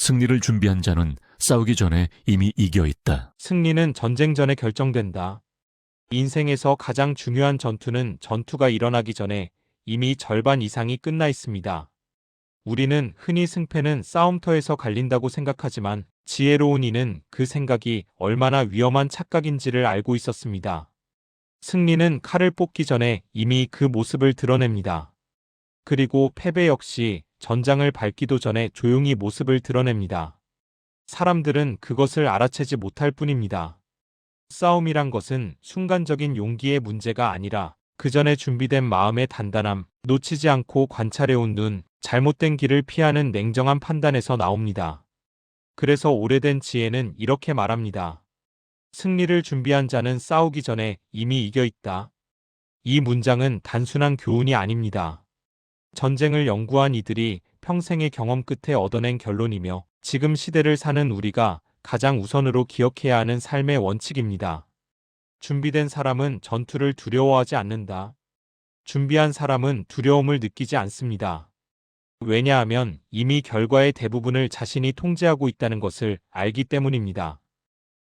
승리를 준비한 자는 싸우기 전에 이미 이겨 있다. 승리는 전쟁 전에 결정된다. 인생에서 가장 중요한 전투는 전투가 일어나기 전에 이미 절반 이상이 끝나 있습니다. 우리는 흔히 승패는 싸움터에서 갈린다고 생각하지만 지혜로운 이는 그 생각이 얼마나 위험한 착각인지를 알고 있었습니다. 승리는 칼을 뽑기 전에 이미 그 모습을 드러냅니다. 그리고 패배 역시 전장을 밟기도 전에 조용히 모습을 드러냅니다. 사람들은 그것을 알아채지 못할 뿐입니다. 싸움이란 것은 순간적인 용기의 문제가 아니라 그 전에 준비된 마음의 단단함, 놓치지 않고 관찰해온 눈, 잘못된 길을 피하는 냉정한 판단에서 나옵니다. 그래서 오래된 지혜는 이렇게 말합니다. 승리를 준비한 자는 싸우기 전에 이미 이겨 있다. 이 문장은 단순한 교훈이 아닙니다. 전쟁을 연구한 이들이 평생의 경험 끝에 얻어낸 결론이며 지금 시대를 사는 우리가 가장 우선으로 기억해야 하는 삶의 원칙입니다. 준비된 사람은 전투를 두려워하지 않는다. 준비한 사람은 두려움을 느끼지 않습니다. 왜냐하면 이미 결과의 대부분을 자신이 통제하고 있다는 것을 알기 때문입니다.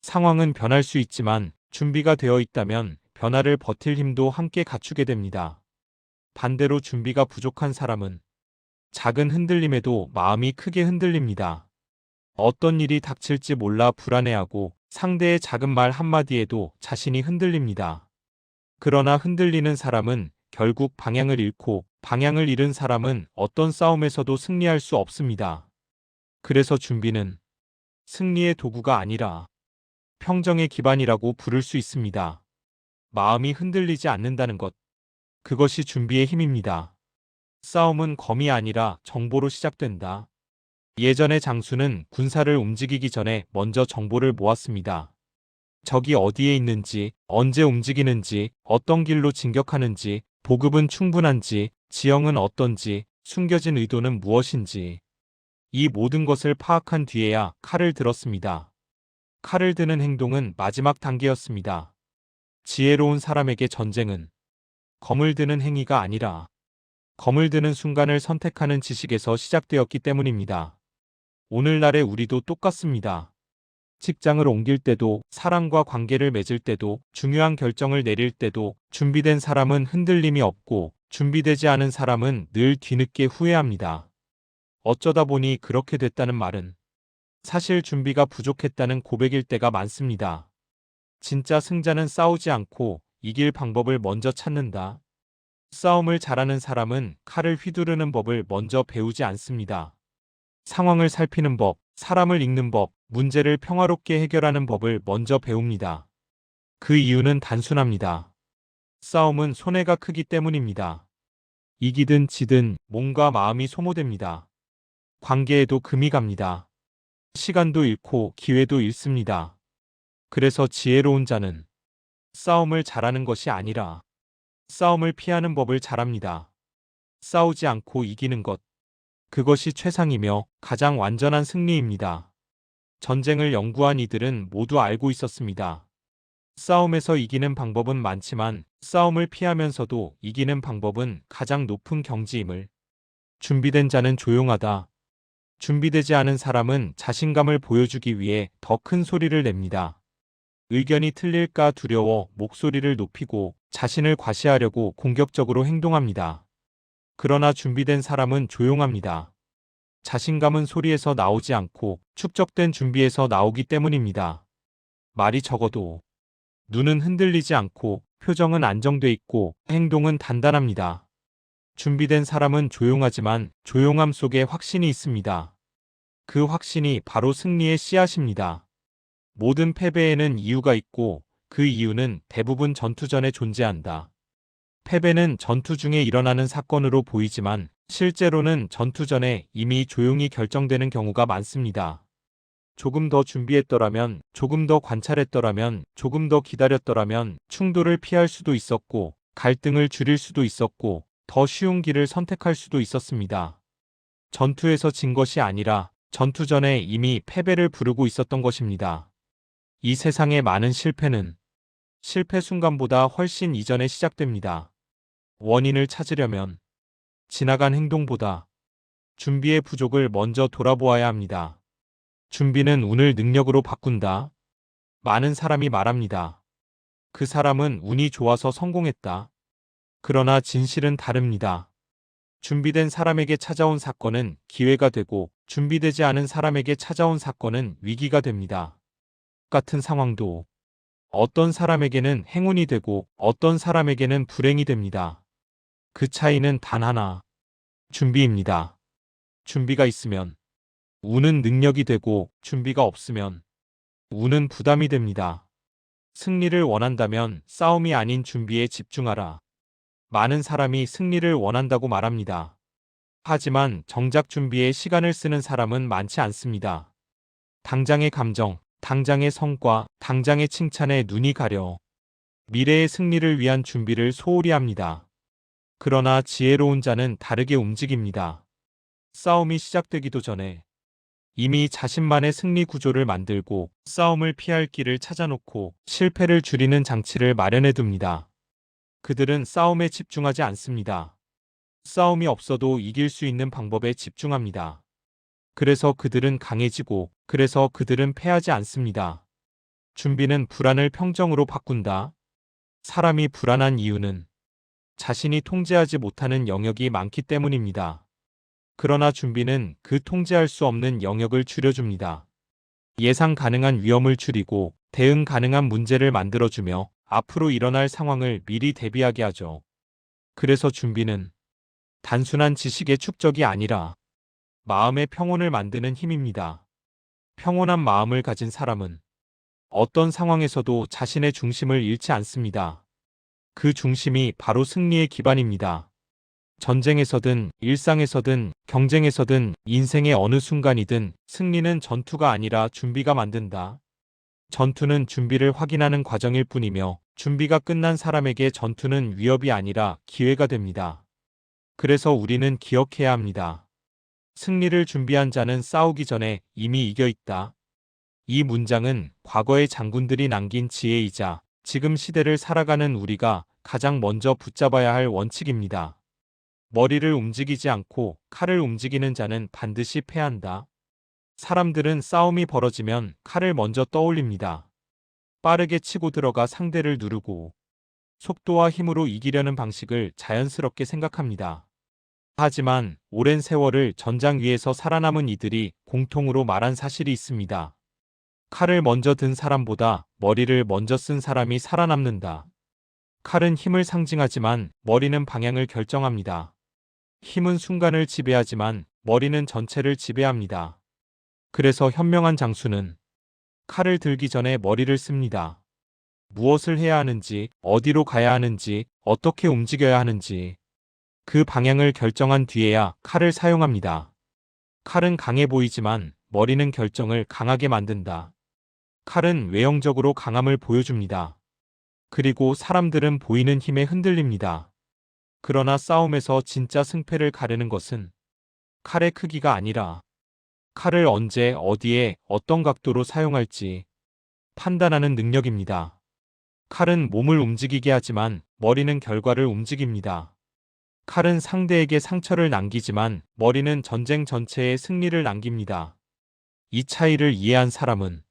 상황은 변할 수 있지만 준비가 되어 있다면 변화를 버틸 힘도 함께 갖추게 됩니다. 반대로 준비가 부족한 사람은 작은 흔들림에도 마음이 크게 흔들립니다. 어떤 일이 닥칠지 몰라 불안해하고 상대의 작은 말 한마디에도 자신이 흔들립니다. 그러나 흔들리는 사람은 결국 방향을 잃고 방향을 잃은 사람은 어떤 싸움에서도 승리할 수 없습니다. 그래서 준비는 승리의 도구가 아니라 평정의 기반이라고 부를 수 있습니다. 마음이 흔들리지 않는다는 것, 그것이 준비의 힘입니다. 싸움은 검이 아니라 정보로 시작된다. 예전의 장수는 군사를 움직이기 전에 먼저 정보를 모았습니다. 적이 어디에 있는지, 언제 움직이는지, 어떤 길로 진격하는지, 보급은 충분한지, 지형은 어떤지, 숨겨진 의도는 무엇인지. 이 모든 것을 파악한 뒤에야 칼을 들었습니다. 칼을 드는 행동은 마지막 단계였습니다. 지혜로운 사람에게 전쟁은 검을 드는 행위가 아니라 검을 드는 순간을 선택하는 지식에서 시작되었기 때문입니다. 오늘날의 우리도 똑같습니다. 직장을 옮길 때도, 사람과 관계를 맺을 때도, 중요한 결정을 내릴 때도 준비된 사람은 흔들림이 없고 준비되지 않은 사람은 늘 뒤늦게 후회합니다. 어쩌다 보니 그렇게 됐다는 말은 사실 준비가 부족했다는 고백일 때가 많습니다. 진짜 승자는 싸우지 않고 이길 방법을 먼저 찾는다. 싸움을 잘하는 사람은 칼을 휘두르는 법을 먼저 배우지 않습니다. 상황을 살피는 법, 사람을 읽는 법, 문제를 평화롭게 해결하는 법을 먼저 배웁니다. 그 이유는 단순합니다. 싸움은 손해가 크기 때문입니다. 이기든 지든 몸과 마음이 소모됩니다. 관계에도 금이 갑니다. 시간도 잃고 기회도 잃습니다. 그래서 지혜로운 자는 싸움을 잘하는 것이 아니라 싸움을 피하는 법을 잘합니다. 싸우지 않고 이기는 것, 그것이 최상이며 가장 완전한 승리입니다. 전쟁을 연구한 이들은 모두 알고 있었습니다. 싸움에서 이기는 방법은 많지만 싸움을 피하면서도 이기는 방법은 가장 높은 경지임을. 준비된 자는 조용하다. 준비되지 않은 사람은 자신감을 보여주기 위해 더 큰 소리를 냅니다. 의견이 틀릴까 두려워 목소리를 높이고 자신을 과시하려고 공격적으로 행동합니다. 그러나 준비된 사람은 조용합니다. 자신감은 소리에서 나오지 않고 축적된 준비에서 나오기 때문입니다. 말이 적어도 눈은 흔들리지 않고 표정은 안정돼 있고 행동은 단단합니다. 준비된 사람은 조용하지만 조용함 속에 확신이 있습니다. 그 확신이 바로 승리의 씨앗입니다. 모든 패배에는 이유가 있고 그 이유는 대부분 전투 전에 존재한다. 패배는 전투 중에 일어나는 사건으로 보이지만 실제로는 전투 전에 이미 조용히 결정되는 경우가 많습니다. 조금 더 준비했더라면, 조금 더 관찰했더라면, 조금 더 기다렸더라면 충돌을 피할 수도 있었고 갈등을 줄일 수도 있었고 더 쉬운 길을 선택할 수도 있었습니다. 전투에서 진 것이 아니라 전투 전에 이미 패배를 부르고 있었던 것입니다. 이 세상의 많은 실패는 실패 순간보다 훨씬 이전에 시작됩니다. 원인을 찾으려면 지나간 행동보다 준비의 부족을 먼저 돌아보아야 합니다. 준비는 운을 능력으로 바꾼다. 많은 사람이 말합니다. 그 사람은 운이 좋아서 성공했다. 그러나 진실은 다릅니다. 준비된 사람에게 찾아온 사건은 기회가 되고 준비되지 않은 사람에게 찾아온 사건은 위기가 됩니다. 같은 상황도 어떤 사람에게는 행운이 되고 어떤 사람에게는 불행이 됩니다. 그 차이는 단 하나, 준비입니다. 준비가 있으면 운은 능력이 되고 준비가 없으면 운은 부담이 됩니다. 승리를 원한다면 싸움이 아닌 준비에 집중하라. 많은 사람이 승리를 원한다고 말합니다. 하지만 정작 준비에 시간을 쓰는 사람은 많지 않습니다. 당장의 감정, 당장의 성과, 당장의 칭찬에 눈이 가려 미래의 승리를 위한 준비를 소홀히 합니다. 그러나 지혜로운 자는 다르게 움직입니다. 싸움이 시작되기도 전에 이미 자신만의 승리 구조를 만들고 싸움을 피할 길을 찾아놓고 실패를 줄이는 장치를 마련해 둡니다. 그들은 싸움에 집중하지 않습니다. 싸움이 없어도 이길 수 있는 방법에 집중합니다. 그래서 그들은 강해지고, 그래서 그들은 패하지 않습니다. 준비는 불안을 평정으로 바꾼다. 사람이 불안한 이유는 자신이 통제하지 못하는 영역이 많기 때문입니다. 그러나 준비는 그 통제할 수 없는 영역을 줄여줍니다. 예상 가능한 위험을 줄이고 대응 가능한 문제를 만들어주며 앞으로 일어날 상황을 미리 대비하게 하죠. 그래서 준비는 단순한 지식의 축적이 아니라 마음의 평온을 만드는 힘입니다. 평온한 마음을 가진 사람은 어떤 상황에서도 자신의 중심을 잃지 않습니다. 그 중심이 바로 승리의 기반입니다. 전쟁에서든 일상에서든 경쟁에서든 인생의 어느 순간이든 승리는 전투가 아니라 준비가 만든다. 전투는 준비를 확인하는 과정일 뿐이며 준비가 끝난 사람에게 전투는 위협이 아니라 기회가 됩니다. 그래서 우리는 기억해야 합니다. 승리를 준비한 자는 싸우기 전에 이미 이겨 있다. 이 문장은 과거의 장군들이 남긴 지혜이자 지금 시대를 살아가는 우리가 가장 먼저 붙잡아야 할 원칙입니다. 머리를 움직이지 않고 칼을 움직이는 자는 반드시 패한다. 사람들은 싸움이 벌어지면 칼을 먼저 떠올립니다. 빠르게 치고 들어가 상대를 누르고 속도와 힘으로 이기려는 방식을 자연스럽게 생각합니다. 하지만 오랜 세월을 전장 위에서 살아남은 이들이 공통으로 말한 사실이 있습니다. 칼을 먼저 든 사람보다 머리를 먼저 쓴 사람이 살아남는다. 칼은 힘을 상징하지만 머리는 방향을 결정합니다. 힘은 순간을 지배하지만 머리는 전체를 지배합니다. 그래서 현명한 장수는 칼을 들기 전에 머리를 씁니다. 무엇을 해야 하는지, 어디로 가야 하는지, 어떻게 움직여야 하는지 그 방향을 결정한 뒤에야 칼을 사용합니다. 칼은 강해 보이지만 머리는 결정을 강하게 만든다. 칼은 외형적으로 강함을 보여줍니다. 그리고 사람들은 보이는 힘에 흔들립니다. 그러나 싸움에서 진짜 승패를 가르는 것은 칼의 크기가 아니라 칼을 언제, 어디에, 어떤 각도로 사용할지 판단하는 능력입니다. 칼은 몸을 움직이게 하지만 머리는 결과를 움직입니다. 칼은 상대에게 상처를 남기지만 머리는 전쟁 전체에 승리를 남깁니다. 이 차이를 이해한 사람은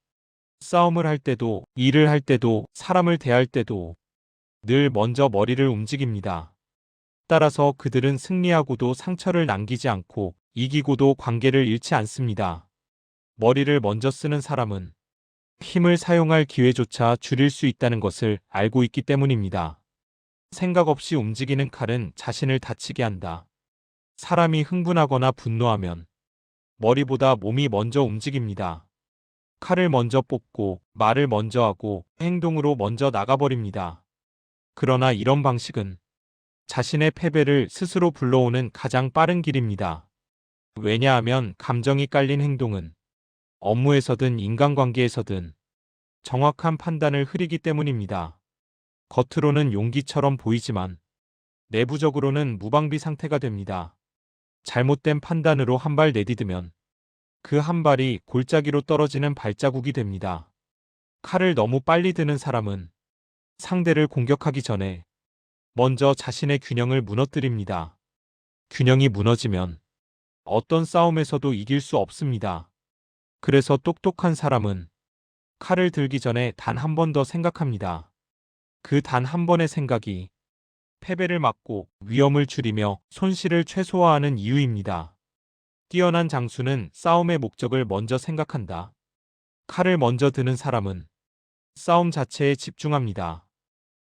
싸움을 할 때도, 일을 할 때도, 사람을 대할 때도 늘 먼저 머리를 움직입니다. 따라서 그들은 승리하고도 상처를 남기지 않고 이기고도 관계를 잃지 않습니다. 머리를 먼저 쓰는 사람은 힘을 사용할 기회조차 줄일 수 있다는 것을 알고 있기 때문입니다. 생각 없이 움직이는 칼은 자신을 다치게 한다. 사람이 흥분하거나 분노하면 머리보다 몸이 먼저 움직입니다. 칼을 먼저 뽑고 말을 먼저 하고 행동으로 먼저 나가버립니다. 그러나 이런 방식은 자신의 패배를 스스로 불러오는 가장 빠른 길입니다. 왜냐하면 감정이 깔린 행동은 업무에서든 인간관계에서든 정확한 판단을 흐리기 때문입니다. 겉으로는 용기처럼 보이지만 내부적으로는 무방비 상태가 됩니다. 잘못된 판단으로 한 발 내디디면 그 한 발이 골짜기로 떨어지는 발자국이 됩니다. 칼을 너무 빨리 드는 사람은 상대를 공격하기 전에 먼저 자신의 균형을 무너뜨립니다. 균형이 무너지면 어떤 싸움에서도 이길 수 없습니다. 그래서 똑똑한 사람은 칼을 들기 전에 단 한 번 더 생각합니다. 그 단 한 번의 생각이 패배를 막고 위험을 줄이며 손실을 최소화하는 이유입니다. 뛰어난 장수는 싸움의 목적을 먼저 생각한다. 칼을 먼저 드는 사람은 싸움 자체에 집중합니다.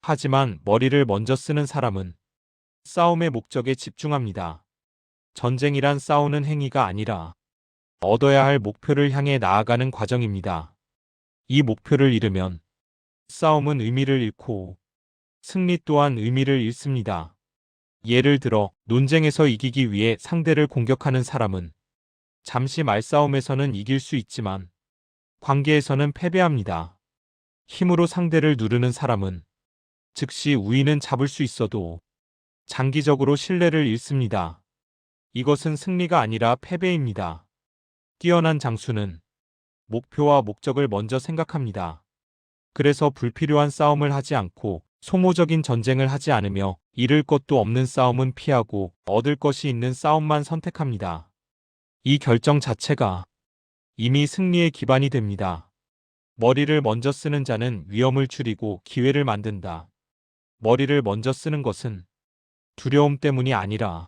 하지만 머리를 먼저 쓰는 사람은 싸움의 목적에 집중합니다. 전쟁이란 싸우는 행위가 아니라 얻어야 할 목표를 향해 나아가는 과정입니다. 이 목표를 잃으면 싸움은 의미를 잃고 승리 또한 의미를 잃습니다. 예를 들어 논쟁에서 이기기 위해 상대를 공격하는 사람은 잠시 말싸움에서는 이길 수 있지만 관계에서는 패배합니다. 힘으로 상대를 누르는 사람은 즉시 우위는 잡을 수 있어도 장기적으로 신뢰를 잃습니다. 이것은 승리가 아니라 패배입니다. 뛰어난 장수는 목표와 목적을 먼저 생각합니다. 그래서 불필요한 싸움을 하지 않고 소모적인 전쟁을 하지 않으며 잃을 것도 없는 싸움은 피하고 얻을 것이 있는 싸움만 선택합니다. 이 결정 자체가 이미 승리의 기반이 됩니다. 머리를 먼저 쓰는 자는 위험을 줄이고 기회를 만든다. 머리를 먼저 쓰는 것은 두려움 때문이 아니라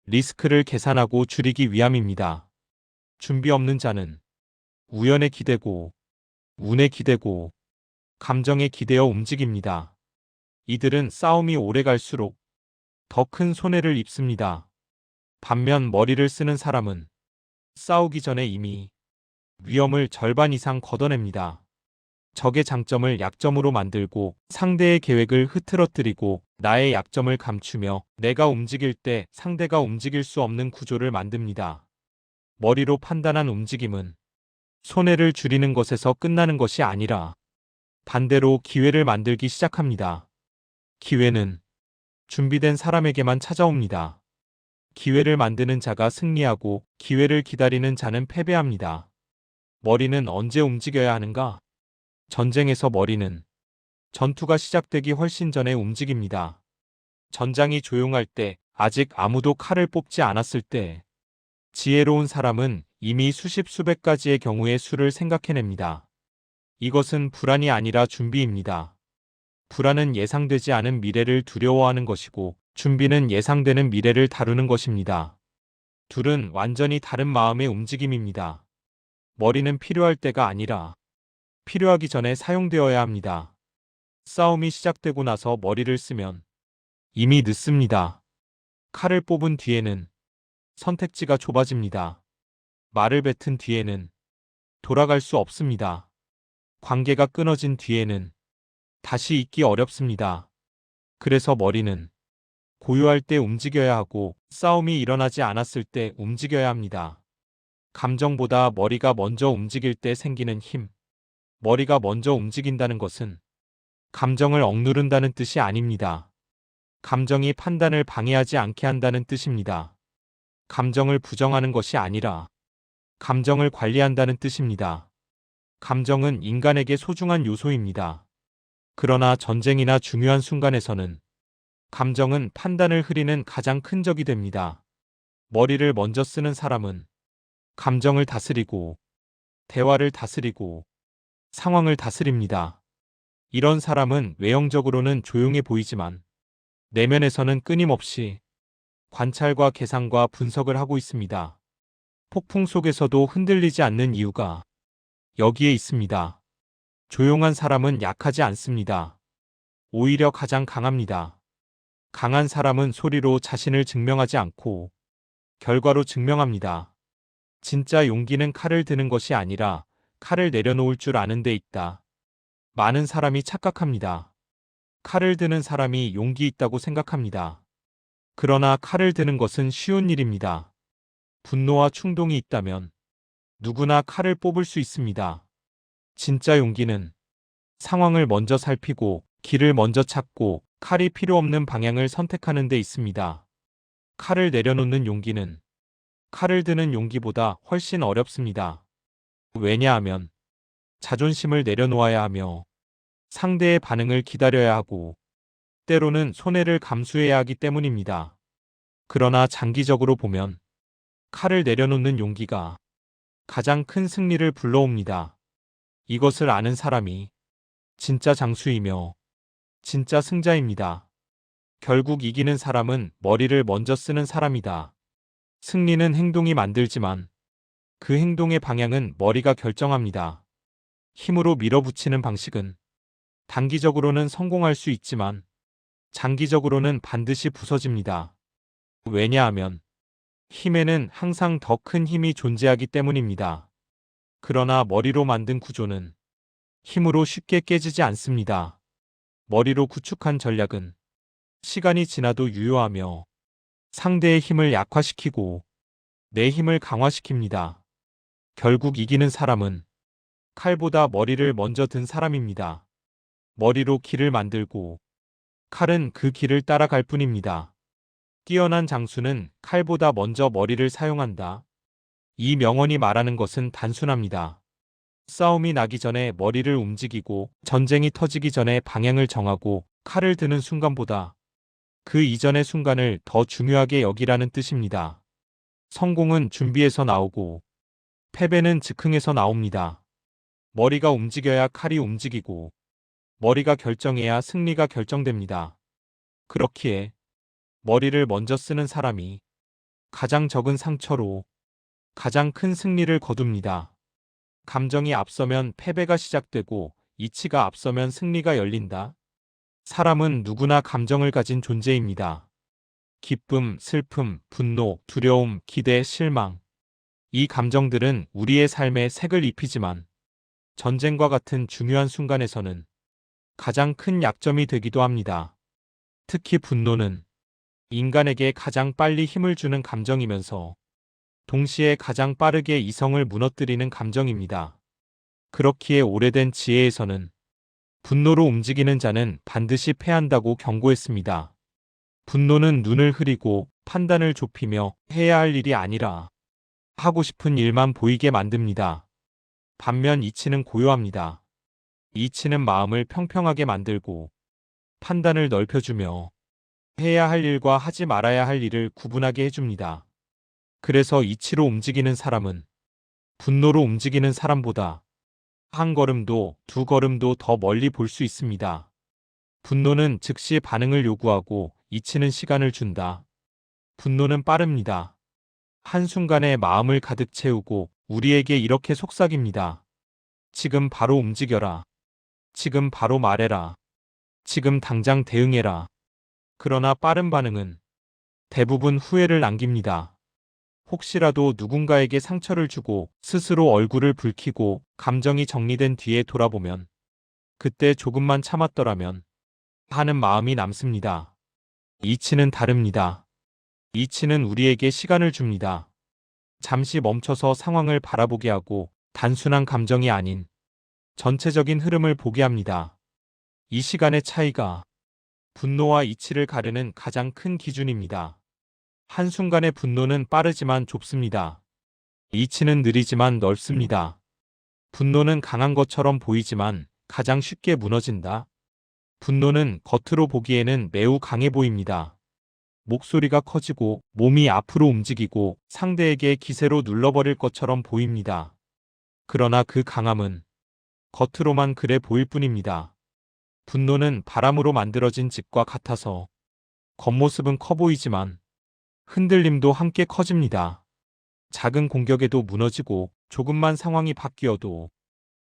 리스크를 계산하고 줄이기 위함입니다. 준비 없는 자는 우연에 기대고 운에 기대고 감정에 기대어 움직입니다. 이들은 싸움이 오래 갈수록 더 큰 손해를 입습니다. 반면 머리를 쓰는 사람은 싸우기 전에 이미 위험을 절반 이상 걷어냅니다. 적의 장점을 약점으로 만들고 상대의 계획을 흐트러뜨리고 나의 약점을 감추며 내가 움직일 때 상대가 움직일 수 없는 구조를 만듭니다. 머리로 판단한 움직임은 손해를 줄이는 것에서 끝나는 것이 아니라 반대로 기회를 만들기 시작합니다. 기회는 준비된 사람에게만 찾아옵니다. 기회를 만드는 자가 승리하고 기회를 기다리는 자는 패배합니다. 머리는 언제 움직여야 하는가? 전쟁에서 머리는 전투가 시작되기 훨씬 전에 움직입니다. 전장이 조용할 때, 아직 아무도 칼을 뽑지 않았을 때, 지혜로운 사람은 이미 수십 수백 가지의 경우의 수를 생각해냅니다. 이것은 불안이 아니라 준비입니다. 불안은 예상되지 않은 미래를 두려워하는 것이고, 준비는 예상되는 미래를 다루는 것입니다. 둘은 완전히 다른 마음의 움직임입니다. 머리는 필요할 때가 아니라 필요하기 전에 사용되어야 합니다. 싸움이 시작되고 나서 머리를 쓰면 이미 늦습니다. 칼을 뽑은 뒤에는 선택지가 좁아집니다. 말을 뱉은 뒤에는 돌아갈 수 없습니다. 관계가 끊어진 뒤에는 다시 잇기 어렵습니다. 그래서 머리는 고요할 때 움직여야 하고 싸움이 일어나지 않았을 때 움직여야 합니다. 감정보다 머리가 먼저 움직일 때 생기는 힘. 머리가 먼저 움직인다는 것은 감정을 억누른다는 뜻이 아닙니다. 감정이 판단을 방해하지 않게 한다는 뜻입니다. 감정을 부정하는 것이 아니라 감정을 관리한다는 뜻입니다. 감정은 인간에게 소중한 요소입니다. 그러나 전쟁이나 중요한 순간에서는 감정은 판단을 흐리는 가장 큰 적이 됩니다. 머리를 먼저 쓰는 사람은 감정을 다스리고 대화를 다스리고 상황을 다스립니다. 이런 사람은 외형적으로는 조용해 보이지만 내면에서는 끊임없이 관찰과 계산과 분석을 하고 있습니다. 폭풍 속에서도 흔들리지 않는 이유가 여기에 있습니다. 조용한 사람은 약하지 않습니다. 오히려 가장 강합니다. 강한 사람은 소리로 자신을 증명하지 않고 결과로 증명합니다. 진짜 용기는 칼을 드는 것이 아니라 칼을 내려놓을 줄 아는 데 있다. 많은 사람이 착각합니다. 칼을 드는 사람이 용기 있다고 생각합니다. 그러나 칼을 드는 것은 쉬운 일입니다. 분노와 충동이 있다면 누구나 칼을 뽑을 수 있습니다. 진짜 용기는 상황을 먼저 살피고 길을 먼저 찾고 칼이 필요 없는 방향을 선택하는 데 있습니다. 칼을 내려놓는 용기는 칼을 드는 용기보다 훨씬 어렵습니다. 왜냐하면 자존심을 내려놓아야 하며 상대의 반응을 기다려야 하고 때로는 손해를 감수해야 하기 때문입니다. 그러나 장기적으로 보면 칼을 내려놓는 용기가 가장 큰 승리를 불러옵니다. 이것을 아는 사람이 진짜 장수이며 진짜 승자입니다. 결국 이기는 사람은 머리를 먼저 쓰는 사람이다. 승리는 행동이 만들지만 그 행동의 방향은 머리가 결정합니다. 힘으로 밀어붙이는 방식은 단기적으로는 성공할 수 있지만 장기적으로는 반드시 부서집니다. 왜냐하면 힘에는 항상 더 큰 힘이 존재하기 때문입니다. 그러나 머리로 만든 구조는 힘으로 쉽게 깨지지 않습니다. 머리로 구축한 전략은 시간이 지나도 유효하며 상대의 힘을 약화시키고 내 힘을 강화시킵니다. 결국 이기는 사람은 칼보다 머리를 먼저 든 사람입니다. 머리로 길을 만들고 칼은 그 길을 따라갈 뿐입니다. 뛰어난 장수는 칼보다 먼저 머리를 사용한다. 이 명언이 말하는 것은 단순합니다. 싸움이 나기 전에 머리를 움직이고 전쟁이 터지기 전에 방향을 정하고 칼을 드는 순간보다 그 이전의 순간을 더 중요하게 여기라는 뜻입니다. 성공은 준비에서 나오고 패배는 즉흥에서 나옵니다. 머리가 움직여야 칼이 움직이고 머리가 결정해야 승리가 결정됩니다. 그렇기에 머리를 먼저 쓰는 사람이 가장 적은 상처로 가장 큰 승리를 거둡니다. 감정이 앞서면 패배가 시작되고 이치가 앞서면 승리가 열린다. 사람은 누구나 감정을 가진 존재입니다. 기쁨, 슬픔, 분노, 두려움, 기대, 실망. 이 감정들은 우리의 삶에 색을 입히지만 전쟁과 같은 중요한 순간에서는 가장 큰 약점이 되기도 합니다. 특히 분노는 인간에게 가장 빨리 힘을 주는 감정이면서 동시에 가장 빠르게 이성을 무너뜨리는 감정입니다. 그렇기에 오래된 지혜에서는 분노로 움직이는 자는 반드시 패한다고 경고했습니다. 분노는 눈을 흐리고 판단을 좁히며 해야 할 일이 아니라 하고 싶은 일만 보이게 만듭니다. 반면 이치는 고요합니다. 이치는 마음을 평평하게 만들고 판단을 넓혀주며 해야 할 일과 하지 말아야 할 일을 구분하게 해줍니다. 그래서 이치로 움직이는 사람은 분노로 움직이는 사람보다 한 걸음도 두 걸음도 더 멀리 볼 수 있습니다. 분노는 즉시 반응을 요구하고 이치는 시간을 준다. 분노는 빠릅니다. 한순간에 마음을 가득 채우고 우리에게 이렇게 속삭입니다. 지금 바로 움직여라. 지금 바로 말해라. 지금 당장 대응해라. 그러나 빠른 반응은 대부분 후회를 남깁니다. 혹시라도 누군가에게 상처를 주고 스스로 얼굴을 붉히고 감정이 정리된 뒤에 돌아보면 그때 조금만 참았더라면 하는 마음이 남습니다. 이치는 다릅니다. 이치는 우리에게 시간을 줍니다. 잠시 멈춰서 상황을 바라보게 하고 단순한 감정이 아닌 전체적인 흐름을 보게 합니다. 이 시간의 차이가 분노와 이치를 가르는 가장 큰 기준입니다. 한순간의 분노는 빠르지만 좁습니다. 이치는 느리지만 넓습니다. 분노는 강한 것처럼 보이지만 가장 쉽게 무너진다. 분노는 겉으로 보기에는 매우 강해 보입니다. 목소리가 커지고 몸이 앞으로 움직이고 상대에게 기세로 눌러버릴 것처럼 보입니다. 그러나 그 강함은 겉으로만 그래 보일 뿐입니다. 분노는 바람으로 만들어진 집과 같아서 겉모습은 커 보이지만 흔들림도 함께 커집니다. 작은 공격에도 무너지고 조금만 상황이 바뀌어도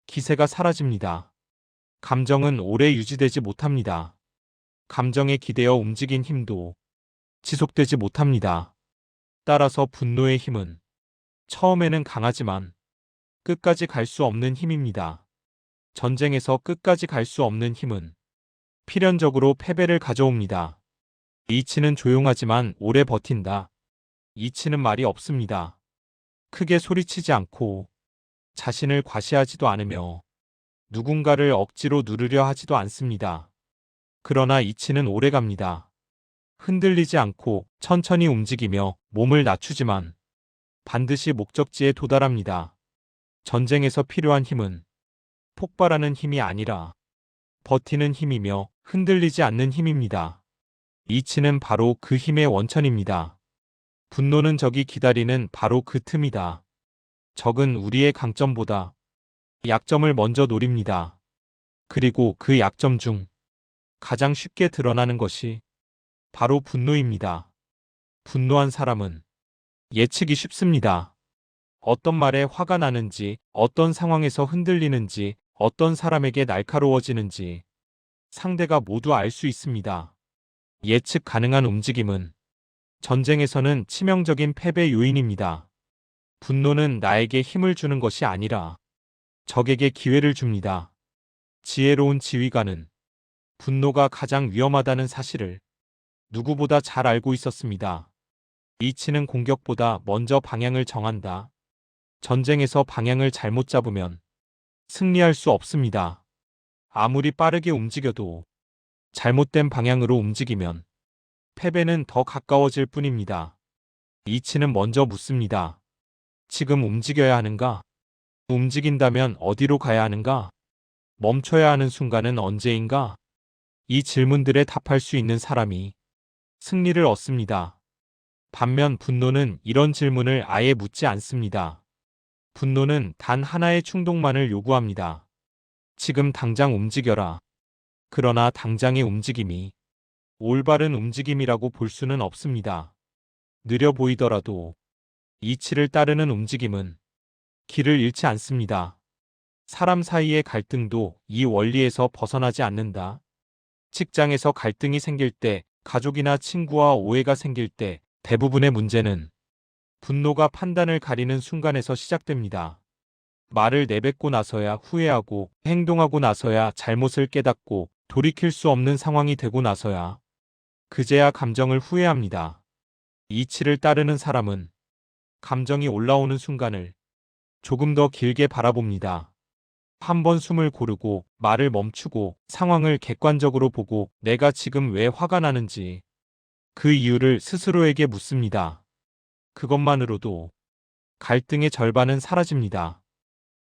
기세가 사라집니다. 감정은 오래 유지되지 못합니다. 감정에 기대어 움직인 힘도 지속되지 못합니다. 따라서 분노의 힘은 처음에는 강하지만 끝까지 갈 수 없는 힘입니다. 전쟁에서 끝까지 갈 수 없는 힘은 필연적으로 패배를 가져옵니다. 이치는 조용하지만 오래 버틴다. 이치는 말이 없습니다. 크게 소리치지 않고 자신을 과시하지도 않으며 누군가를 억지로 누르려 하지도 않습니다. 그러나 이치는 오래 갑니다. 흔들리지 않고 천천히 움직이며 몸을 낮추지만 반드시 목적지에 도달합니다. 전쟁에서 필요한 힘은 폭발하는 힘이 아니라 버티는 힘이며 흔들리지 않는 힘입니다. 이치는 바로 그 힘의 원천입니다. 분노는 적이 기다리는 바로 그 틈이다. 적은 우리의 강점보다 약점을 먼저 노립니다. 그리고 그 약점 중 가장 쉽게 드러나는 것이 바로 분노입니다. 분노한 사람은 예측이 쉽습니다. 어떤 말에 화가 나는지, 어떤 상황에서 흔들리는지, 어떤 사람에게 날카로워지는지 상대가 모두 알 수 있습니다. 예측 가능한 움직임은 전쟁에서는 치명적인 패배 요인입니다. 분노는 나에게 힘을 주는 것이 아니라 적에게 기회를 줍니다. 지혜로운 지휘관은 분노가 가장 위험하다는 사실을 누구보다 잘 알고 있었습니다. 이치는 공격보다 먼저 방향을 정한다. 전쟁에서 방향을 잘못 잡으면 승리할 수 없습니다. 아무리 빠르게 움직여도 잘못된 방향으로 움직이면 패배는 더 가까워질 뿐입니다. 이치는 먼저 묻습니다. 지금 움직여야 하는가? 움직인다면 어디로 가야 하는가? 멈춰야 하는 순간은 언제인가? 이 질문들에 답할 수 있는 사람이 승리를 얻습니다. 반면 분노는 이런 질문을 아예 묻지 않습니다. 분노는 단 하나의 충동만을 요구합니다. 지금 당장 움직여라. 그러나 당장의 움직임이 올바른 움직임이라고 볼 수는 없습니다. 느려 보이더라도 이치를 따르는 움직임은 길을 잃지 않습니다. 사람 사이의 갈등도 이 원리에서 벗어나지 않는다. 직장에서 갈등이 생길 때, 가족이나 친구와 오해가 생길 때 대부분의 문제는 분노가 판단을 가리는 순간에서 시작됩니다. 말을 내뱉고 나서야 후회하고 행동하고 나서야 잘못을 깨닫고 돌이킬 수 없는 상황이 되고 나서야 그제야 감정을 후회합니다. 이치를 따르는 사람은 감정이 올라오는 순간을 조금 더 길게 바라봅니다. 한 번 숨을 고르고 말을 멈추고 상황을 객관적으로 보고 내가 지금 왜 화가 나는지 그 이유를 스스로에게 묻습니다. 그것만으로도 갈등의 절반은 사라집니다.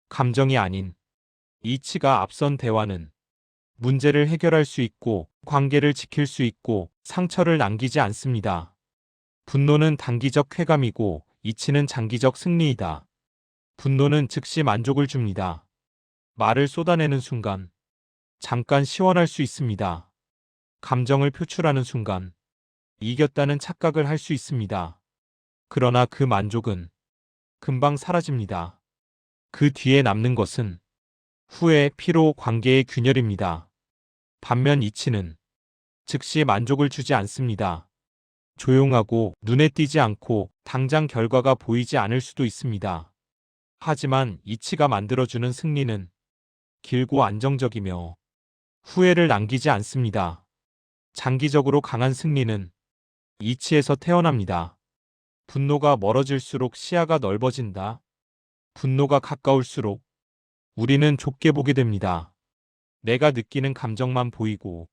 감정이 아닌 이치가 앞선 대화는 문제를 해결할 수 있고 관계를 지킬 수 있고 상처를 남기지 않습니다. 분노는 단기적 쾌감이고 이치는 장기적 승리이다. 분노는 즉시 만족을 줍니다. 말을 쏟아내는 순간 잠깐 시원할 수 있습니다. 감정을 표출하는 순간 이겼다는 착각을 할 수 있습니다. 그러나 그 만족은 금방 사라집니다. 그 뒤에 남는 것은 후회, 피로, 관계의 균열입니다. 반면 이치는 즉시 만족을 주지 않습니다. 조용하고 눈에 띄지 않고 당장 결과가 보이지 않을 수도 있습니다. 하지만 이치가 만들어주는 승리는 길고 안정적이며 후회를 남기지 않습니다. 장기적으로 강한 승리는 이치에서 태어납니다. 분노가 멀어질수록 시야가 넓어진다. 분노가 가까울수록 우리는 좁게 보게 됩니다. 내가 느끼는 감정만 보이고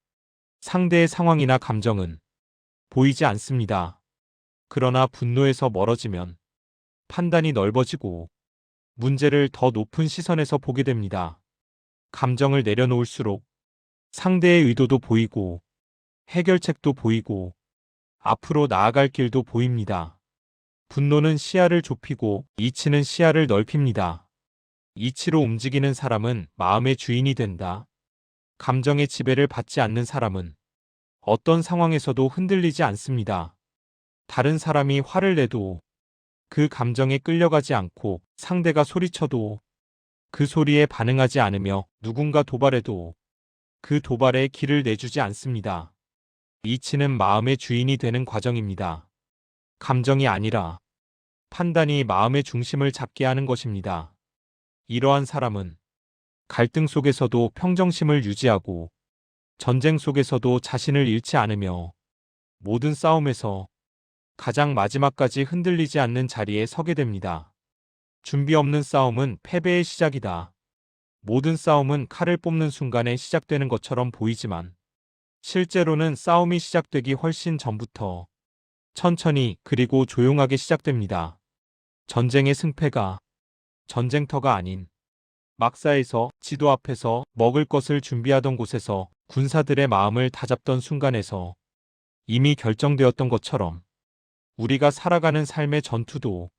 상대의 상황이나 감정은 보이지 않습니다. 그러나 분노에서 멀어지면 판단이 넓어지고 문제를 더 높은 시선에서 보게 됩니다. 감정을 내려놓을수록 상대의 의도도 보이고 해결책도 보이고 앞으로 나아갈 길도 보입니다. 분노는 시야를 좁히고 이치는 시야를 넓힙니다. 이치로 움직이는 사람은 마음의 주인이 된다. 감정의 지배를 받지 않는 사람은 어떤 상황에서도 흔들리지 않습니다. 다른 사람이 화를 내도 그 감정에 끌려가지 않고 상대가 소리쳐도 그 소리에 반응하지 않으며 누군가 도발해도 그 도발에 길을 내주지 않습니다. 이치는 마음의 주인이 되는 과정입니다. 감정이 아니라 판단이 마음의 중심을 잡게 하는 것입니다. 이러한 사람은 갈등 속에서도 평정심을 유지하고 전쟁 속에서도 자신을 잃지 않으며 모든 싸움에서 가장 마지막까지 흔들리지 않는 자리에 서게 됩니다. 준비 없는 싸움은 패배의 시작이다. 모든 싸움은 칼을 뽑는 순간에 시작되는 것처럼 보이지만 실제로는 싸움이 시작되기 훨씬 전부터 천천히 그리고 조용하게 시작됩니다. 전쟁의 승패가 전쟁터가 아닌 막사에서 지도 앞에서 먹을 것을 준비하던 곳에서 군사들의 마음을 다잡던 순간에서 이미 결정되었던 것처럼 우리가 살아가는 삶의 전투도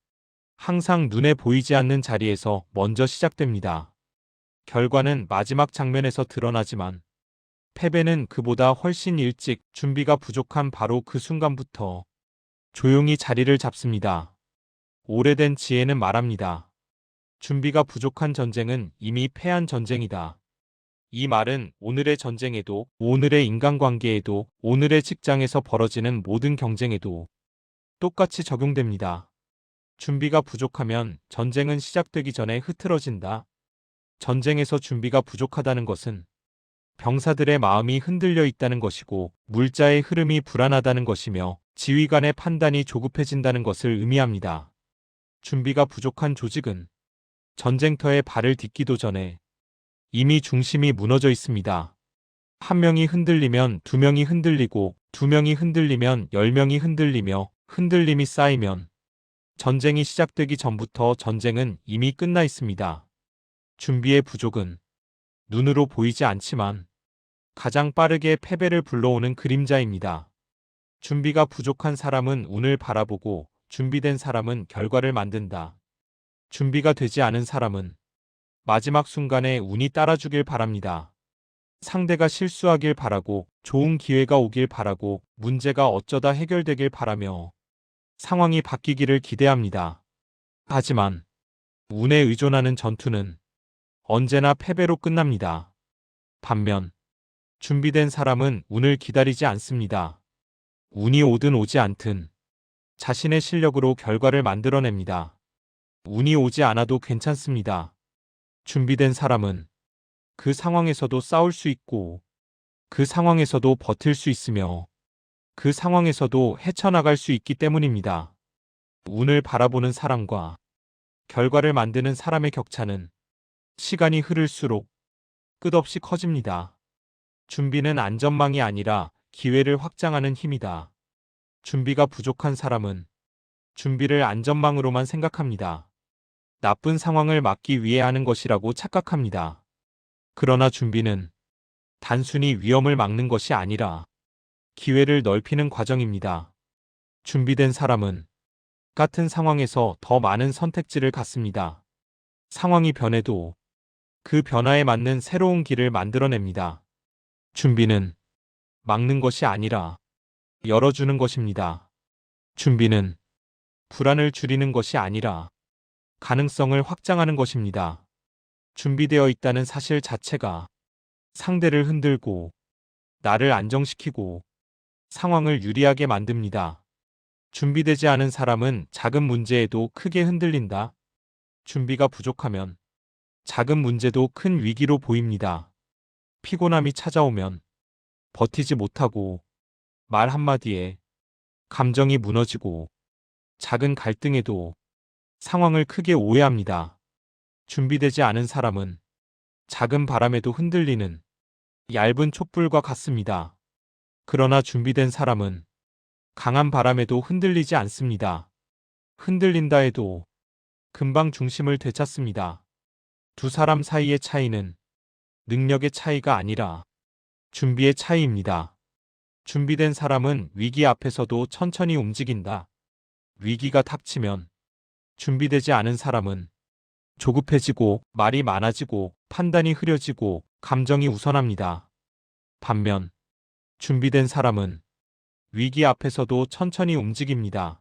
항상 눈에 보이지 않는 자리에서 먼저 시작됩니다. 결과는 마지막 장면에서 드러나지만 패배는 그보다 훨씬 일찍 준비가 부족한 바로 그 순간부터 조용히 자리를 잡습니다. 오래된 지혜는 말합니다. 준비가 부족한 전쟁은 이미 패한 전쟁이다. 이 말은 오늘의 전쟁에도, 오늘의 인간관계에도, 오늘의 직장에서 벌어지는 모든 경쟁에도 똑같이 적용됩니다. 준비가 부족하면 전쟁은 시작되기 전에 흐트러진다. 전쟁에서 준비가 부족하다는 것은 병사들의 마음이 흔들려 있다는 것이고 물자의 흐름이 불안하다는 것이며 지휘관의 판단이 조급해진다는 것을 의미합니다. 준비가 부족한 조직은 전쟁터에 발을 딛기도 전에 이미 중심이 무너져 있습니다. 한 명이 흔들리면 두 명이 흔들리고 두 명이 흔들리면 10명이 흔들리며 흔들림이 쌓이면 전쟁이 시작되기 전부터 전쟁은 이미 끝나 있습니다. 준비의 부족은 눈으로 보이지 않지만 가장 빠르게 패배를 불러오는 그림자입니다. 준비가 부족한 사람은 운을 바라보고 준비된 사람은 결과를 만든다. 준비가 되지 않은 사람은 마지막 순간에 운이 따라주길 바랍니다. 상대가 실수하길 바라고 좋은 기회가 오길 바라고 문제가 어쩌다 해결되길 바라며 상황이 바뀌기를 기대합니다. 하지만 운에 의존하는 전투는 언제나 패배로 끝납니다. 반면 준비된 사람은 운을 기다리지 않습니다. 운이 오든 오지 않든 자신의 실력으로 결과를 만들어냅니다. 운이 오지 않아도 괜찮습니다. 준비된 사람은 그 상황에서도 싸울 수 있고 그 상황에서도 버틸 수 있으며 그 상황에서도 헤쳐나갈 수 있기 때문입니다. 운을 바라보는 사람과 결과를 만드는 사람의 격차는 시간이 흐를수록 끝없이 커집니다. 준비는 안전망이 아니라 기회를 확장하는 힘이다. 준비가 부족한 사람은 준비를 안전망으로만 생각합니다. 나쁜 상황을 막기 위해 하는 것이라고 착각합니다. 그러나 준비는 단순히 위험을 막는 것이 아니라 기회를 넓히는 과정입니다. 준비된 사람은 같은 상황에서 더 많은 선택지를 갖습니다. 상황이 변해도 그 변화에 맞는 새로운 길을 만들어냅니다. 준비는 막는 것이 아니라 열어주는 것입니다. 준비는 불안을 줄이는 것이 아니라 가능성을 확장하는 것입니다. 준비되어 있다는 사실 자체가 상대를 흔들고 나를 안정시키고 상황을 유리하게 만듭니다. 준비되지 않은 사람은 작은 문제에도 크게 흔들린다. 준비가 부족하면 작은 문제도 큰 위기로 보입니다. 피곤함이 찾아오면 버티지 못하고 말 한마디에 감정이 무너지고 작은 갈등에도 상황을 크게 오해합니다. 준비되지 않은 사람은 작은 바람에도 흔들리는 얇은 촛불과 같습니다. 그러나 준비된 사람은 강한 바람에도 흔들리지 않습니다. 흔들린다 해도 금방 중심을 되찾습니다. 두 사람 사이의 차이는 능력의 차이가 아니라 준비의 차이입니다. 준비된 사람은 위기 앞에서도 천천히 움직인다. 위기가 닥치면 준비되지 않은 사람은 조급해지고 말이 많아지고 판단이 흐려지고 감정이 우선합니다. 반면 준비된 사람은 위기 앞에서도 천천히 움직입니다.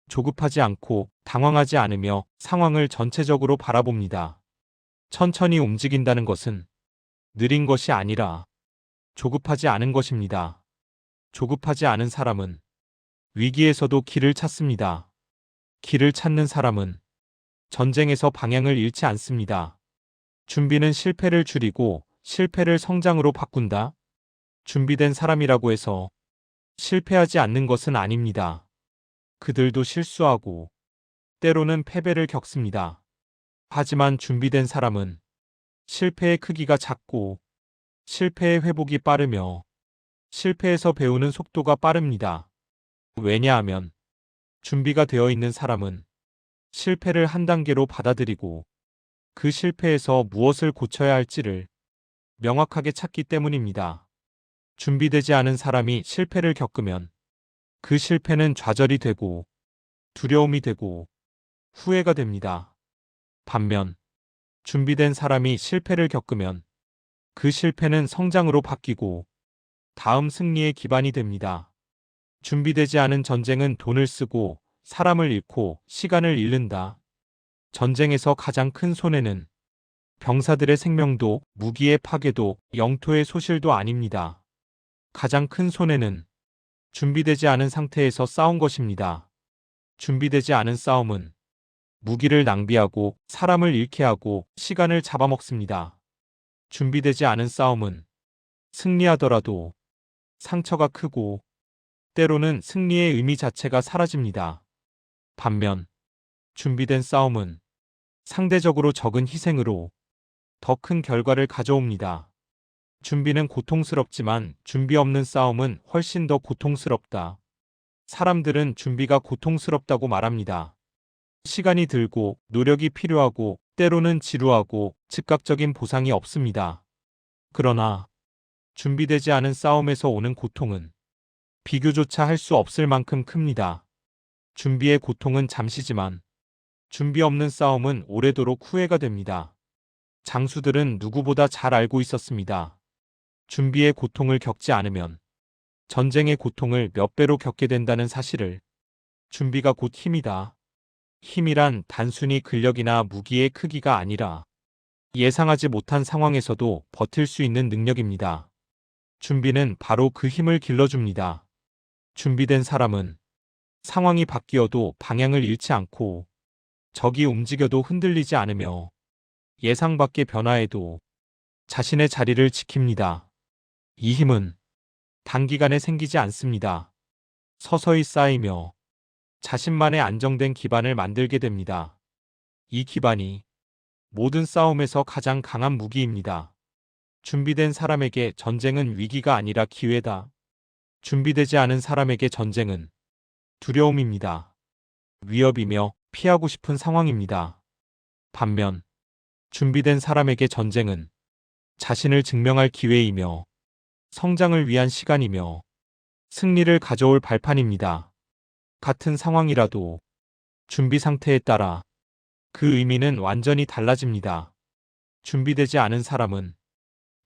조급하지 않고 당황하지 않으며 상황을 전체적으로 바라봅니다. 천천히 움직인다는 것은 느린 것이 아니라 조급하지 않은 것입니다. 조급하지 않은 사람은 위기에서도 길을 찾습니다. 길을 찾는 사람은 전쟁에서 방향을 잃지 않습니다. 준비는 실패를 줄이고 실패를 성장으로 바꾼다. 준비된 사람이라고 해서 실패하지 않는 것은 아닙니다. 그들도 실수하고 때로는 패배를 겪습니다. 하지만 준비된 사람은 실패의 크기가 작고 실패의 회복이 빠르며 실패에서 배우는 속도가 빠릅니다. 왜냐하면 준비가 되어 있는 사람은 실패를 한 단계로 받아들이고 그 실패에서 무엇을 고쳐야 할지를 명확하게 찾기 때문입니다. 준비되지 않은 사람이 실패를 겪으면 그 실패는 좌절이 되고 두려움이 되고 후회가 됩니다. 반면 준비된 사람이 실패를 겪으면 그 실패는 성장으로 바뀌고 다음 승리의 기반이 됩니다. 준비되지 않은 전쟁은 돈을 쓰고 사람을 잃고 시간을 잃는다. 전쟁에서 가장 큰 손해는 병사들의 생명도 무기의 파괴도 영토의 소실도 아닙니다. 가장 큰 손해는 준비되지 않은 상태에서 싸운 것입니다. 준비되지 않은 싸움은 무기를 낭비하고 사람을 잃게 하고 시간을 잡아먹습니다. 준비되지 않은 싸움은 승리하더라도 상처가 크고 때로는 승리의 의미 자체가 사라집니다. 반면 준비된 싸움은 상대적으로 적은 희생으로 더 큰 결과를 가져옵니다. 준비는 고통스럽지만 준비 없는 싸움은 훨씬 더 고통스럽다. 사람들은 준비가 고통스럽다고 말합니다. 시간이 들고 노력이 필요하고 때로는 지루하고 즉각적인 보상이 없습니다. 그러나 준비되지 않은 싸움에서 오는 고통은 비교조차 할 수 없을 만큼 큽니다. 준비의 고통은 잠시지만 준비 없는 싸움은 오래도록 후회가 됩니다. 장수들은 누구보다 잘 알고 있었습니다. 준비의 고통을 겪지 않으면 전쟁의 고통을 몇 배로 겪게 된다는 사실을. 준비가 곧 힘이다. 힘이란 단순히 근력이나 무기의 크기가 아니라 예상하지 못한 상황에서도 버틸 수 있는 능력입니다. 준비는 바로 그 힘을 길러줍니다. 준비된 사람은 상황이 바뀌어도 방향을 잃지 않고 적이 움직여도 흔들리지 않으며 예상 밖의 변화에도 자신의 자리를 지킵니다. 이 힘은 단기간에 생기지 않습니다. 서서히 쌓이며 자신만의 안정된 기반을 만들게 됩니다. 이 기반이 모든 싸움에서 가장 강한 무기입니다. 준비된 사람에게 전쟁은 위기가 아니라 기회다. 준비되지 않은 사람에게 전쟁은 두려움입니다. 위협이며 피하고 싶은 상황입니다. 반면 준비된 사람에게 전쟁은 자신을 증명할 기회이며 성장을 위한 시간이며 승리를 가져올 발판입니다. 같은 상황이라도 준비 상태에 따라 그 의미는 완전히 달라집니다. 준비되지 않은 사람은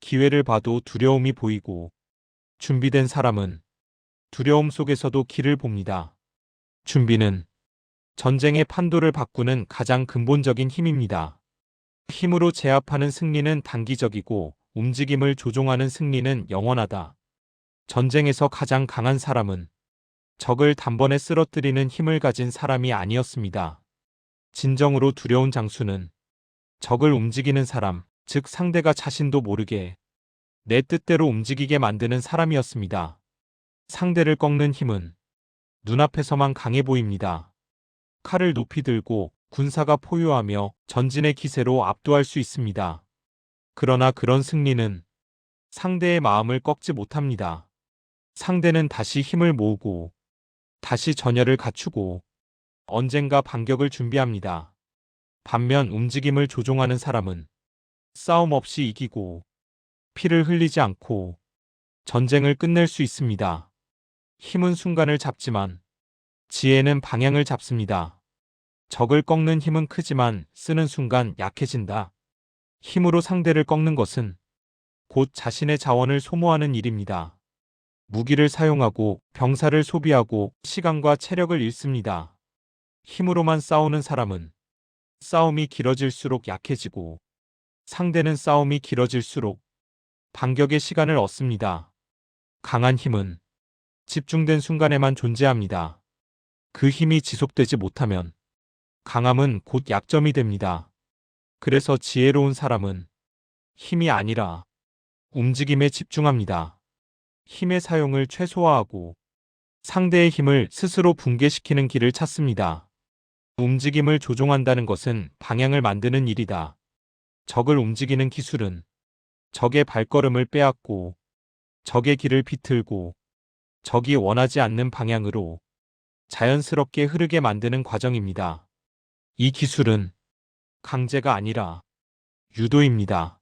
기회를 봐도 두려움이 보이고 준비된 사람은 두려움 속에서도 길을 봅니다. 준비는 전쟁의 판도를 바꾸는 가장 근본적인 힘입니다. 힘으로 제압하는 승리는 단기적이고 움직임을 조종하는 승리는 영원하다. 전쟁에서 가장 강한 사람은 적을 단번에 쓰러뜨리는 힘을 가진 사람이 아니었습니다. 진정으로 두려운 장수는 적을 움직이는 사람, 즉 상대가 자신도 모르게 내 뜻대로 움직이게 만드는 사람이었습니다. 상대를 꺾는 힘은 눈앞에서만 강해 보입니다. 칼을 높이 들고 군사가 포효하며 전진의 기세로 압도할 수 있습니다. 그러나 그런 승리는 상대의 마음을 꺾지 못합니다. 상대는 다시 힘을 모으고 다시 전열을 갖추고 언젠가 반격을 준비합니다. 반면 움직임을 조종하는 사람은 싸움 없이 이기고 피를 흘리지 않고 전쟁을 끝낼 수 있습니다. 힘은 순간을 잡지만 지혜는 방향을 잡습니다. 적을 꺾는 힘은 크지만 쓰는 순간 약해진다. 힘으로 상대를 꺾는 것은 곧 자신의 자원을 소모하는 일입니다. 무기를 사용하고 병사를 소비하고 시간과 체력을 잃습니다. 힘으로만 싸우는 사람은 싸움이 길어질수록 약해지고 상대는 싸움이 길어질수록 반격의 시간을 얻습니다. 강한 힘은 집중된 순간에만 존재합니다. 그 힘이 지속되지 못하면 강함은 곧 약점이 됩니다. 그래서 지혜로운 사람은 힘이 아니라 움직임에 집중합니다. 힘의 사용을 최소화하고 상대의 힘을 스스로 붕괴시키는 길을 찾습니다. 움직임을 조종한다는 것은 방향을 만드는 일이다. 적을 움직이는 기술은 적의 발걸음을 빼앗고 적의 길을 비틀고 적이 원하지 않는 방향으로 자연스럽게 흐르게 만드는 과정입니다. 이 기술은 강제가 아니라 유도입니다.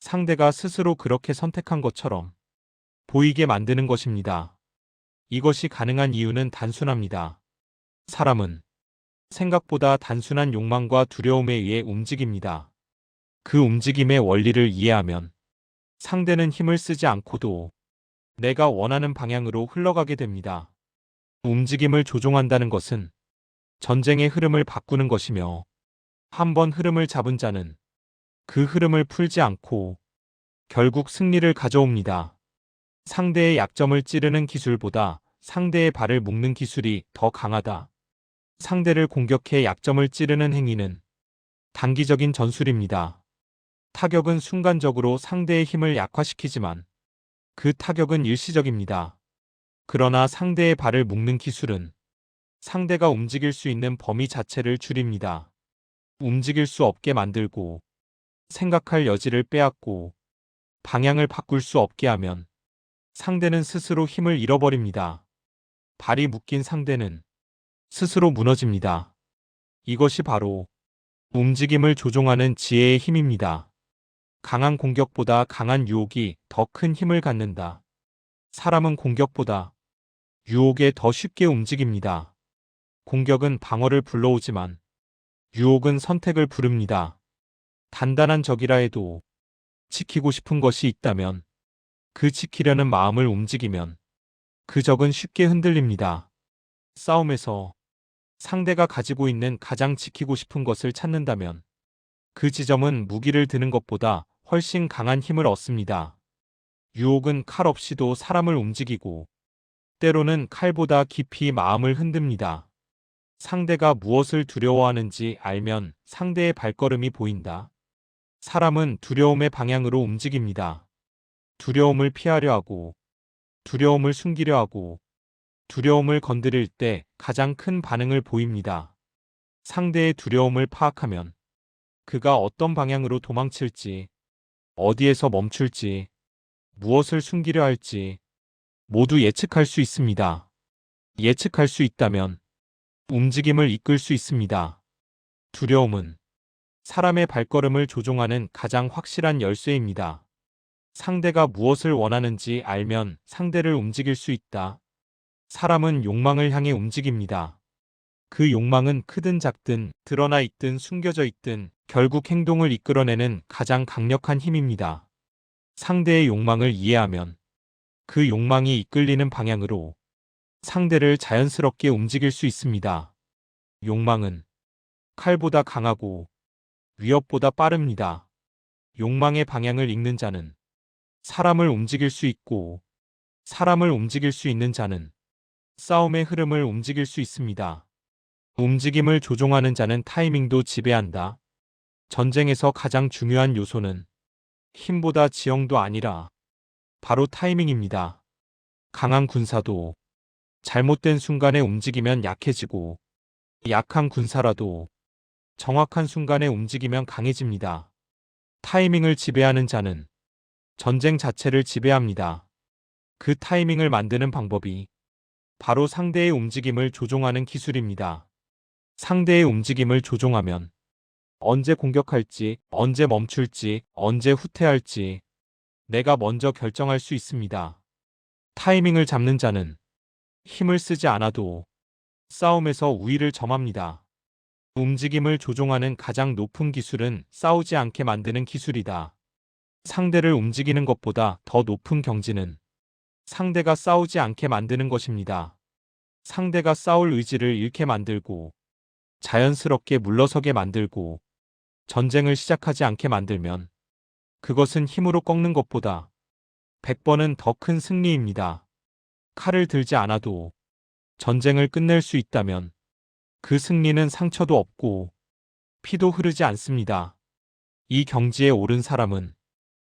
상대가 스스로 그렇게 선택한 것처럼 보이게 만드는 것입니다. 이것이 가능한 이유는 단순합니다. 사람은 생각보다 단순한 욕망과 두려움에 의해 움직입니다. 그 움직임의 원리를 이해하면 상대는 힘을 쓰지 않고도 내가 원하는 방향으로 흘러가게 됩니다. 움직임을 조종한다는 것은 전쟁의 흐름을 바꾸는 것이며, 한번 흐름을 잡은 자는 그 흐름을 풀지 않고 결국 승리를 가져옵니다. 상대의 약점을 찌르는 기술보다 상대의 발을 묶는 기술이 더 강하다. 상대를 공격해 약점을 찌르는 행위는 단기적인 전술입니다. 타격은 순간적으로 상대의 힘을 약화시키지만 그 타격은 일시적입니다. 그러나 상대의 발을 묶는 기술은 상대가 움직일 수 있는 범위 자체를 줄입니다. 움직일 수 없게 만들고, 생각할 여지를 빼앗고, 방향을 바꿀 수 없게 하면 상대는 스스로 힘을 잃어버립니다. 발이 묶인 상대는 스스로 무너집니다. 이것이 바로 움직임을 조종하는 지혜의 힘입니다. 강한 공격보다 강한 유혹이 더 큰 힘을 갖는다. 사람은 공격보다 유혹에 더 쉽게 움직입니다. 공격은 방어를 불러오지만 유혹은 선택을 부릅니다. 단단한 적이라 해도 지키고 싶은 것이 있다면, 그 지키려는 마음을 움직이면 그 적은 쉽게 흔들립니다. 싸움에서 상대가 가지고 있는 가장 지키고 싶은 것을 찾는다면 그 지점은 무기를 드는 것보다 훨씬 강한 힘을 얻습니다. 유혹은 칼 없이도 사람을 움직이고, 때로는 칼보다 깊이 마음을 흔듭니다. 상대가 무엇을 두려워하는지 알면 상대의 발걸음이 보인다. 사람은 두려움의 방향으로 움직입니다. 두려움을 피하려 하고, 두려움을 숨기려 하고, 두려움을 건드릴 때 가장 큰 반응을 보입니다. 상대의 두려움을 파악하면 그가 어떤 방향으로 도망칠지, 어디에서 멈출지, 무엇을 숨기려 할지 모두 예측할 수 있습니다. 예측할 수 있다면 움직임을 이끌 수 있습니다. 두려움은 사람의 발걸음을 조종하는 가장 확실한 열쇠입니다. 상대가 무엇을 원하는지 알면 상대를 움직일 수 있다. 사람은 욕망을 향해 움직입니다. 그 욕망은 크든 작든, 드러나 있든 숨겨져 있든 결국 행동을 이끌어내는 가장 강력한 힘입니다. 상대의 욕망을 이해하면 그 욕망이 이끌리는 방향으로 상대를 자연스럽게 움직일 수 있습니다. 욕망은 칼보다 강하고 위협보다 빠릅니다. 욕망의 방향을 읽는 자는 사람을 움직일 수 있고, 사람을 움직일 수 있는 자는 싸움의 흐름을 움직일 수 있습니다. 움직임을 조종하는 자는 타이밍도 지배한다. 전쟁에서 가장 중요한 요소는 힘보다 지형도 아니라 바로 타이밍입니다. 강한 군사도 잘못된 순간에 움직이면 약해지고, 약한 군사라도 정확한 순간에 움직이면 강해집니다. 타이밍을 지배하는 자는 전쟁 자체를 지배합니다. 그 타이밍을 만드는 방법이 바로 상대의 움직임을 조종하는 기술입니다. 상대의 움직임을 조종하면 언제 공격할지, 언제 멈출지, 언제 후퇴할지 내가 먼저 결정할 수 있습니다. 타이밍을 잡는 자는 힘을 쓰지 않아도 싸움에서 우위를 점합니다. 움직임을 조종하는 가장 높은 기술은 싸우지 않게 만드는 기술이다. 상대를 움직이는 것보다 더 높은 경지는 상대가 싸우지 않게 만드는 것입니다. 상대가 싸울 의지를 잃게 만들고, 자연스럽게 물러서게 만들고, 전쟁을 시작하지 않게 만들면 그것은 힘으로 꺾는 것보다 100번은 더 큰 승리입니다. 칼을 들지 않아도 전쟁을 끝낼 수 있다면 그 승리는 상처도 없고 피도 흐르지 않습니다. 이 경지에 오른 사람은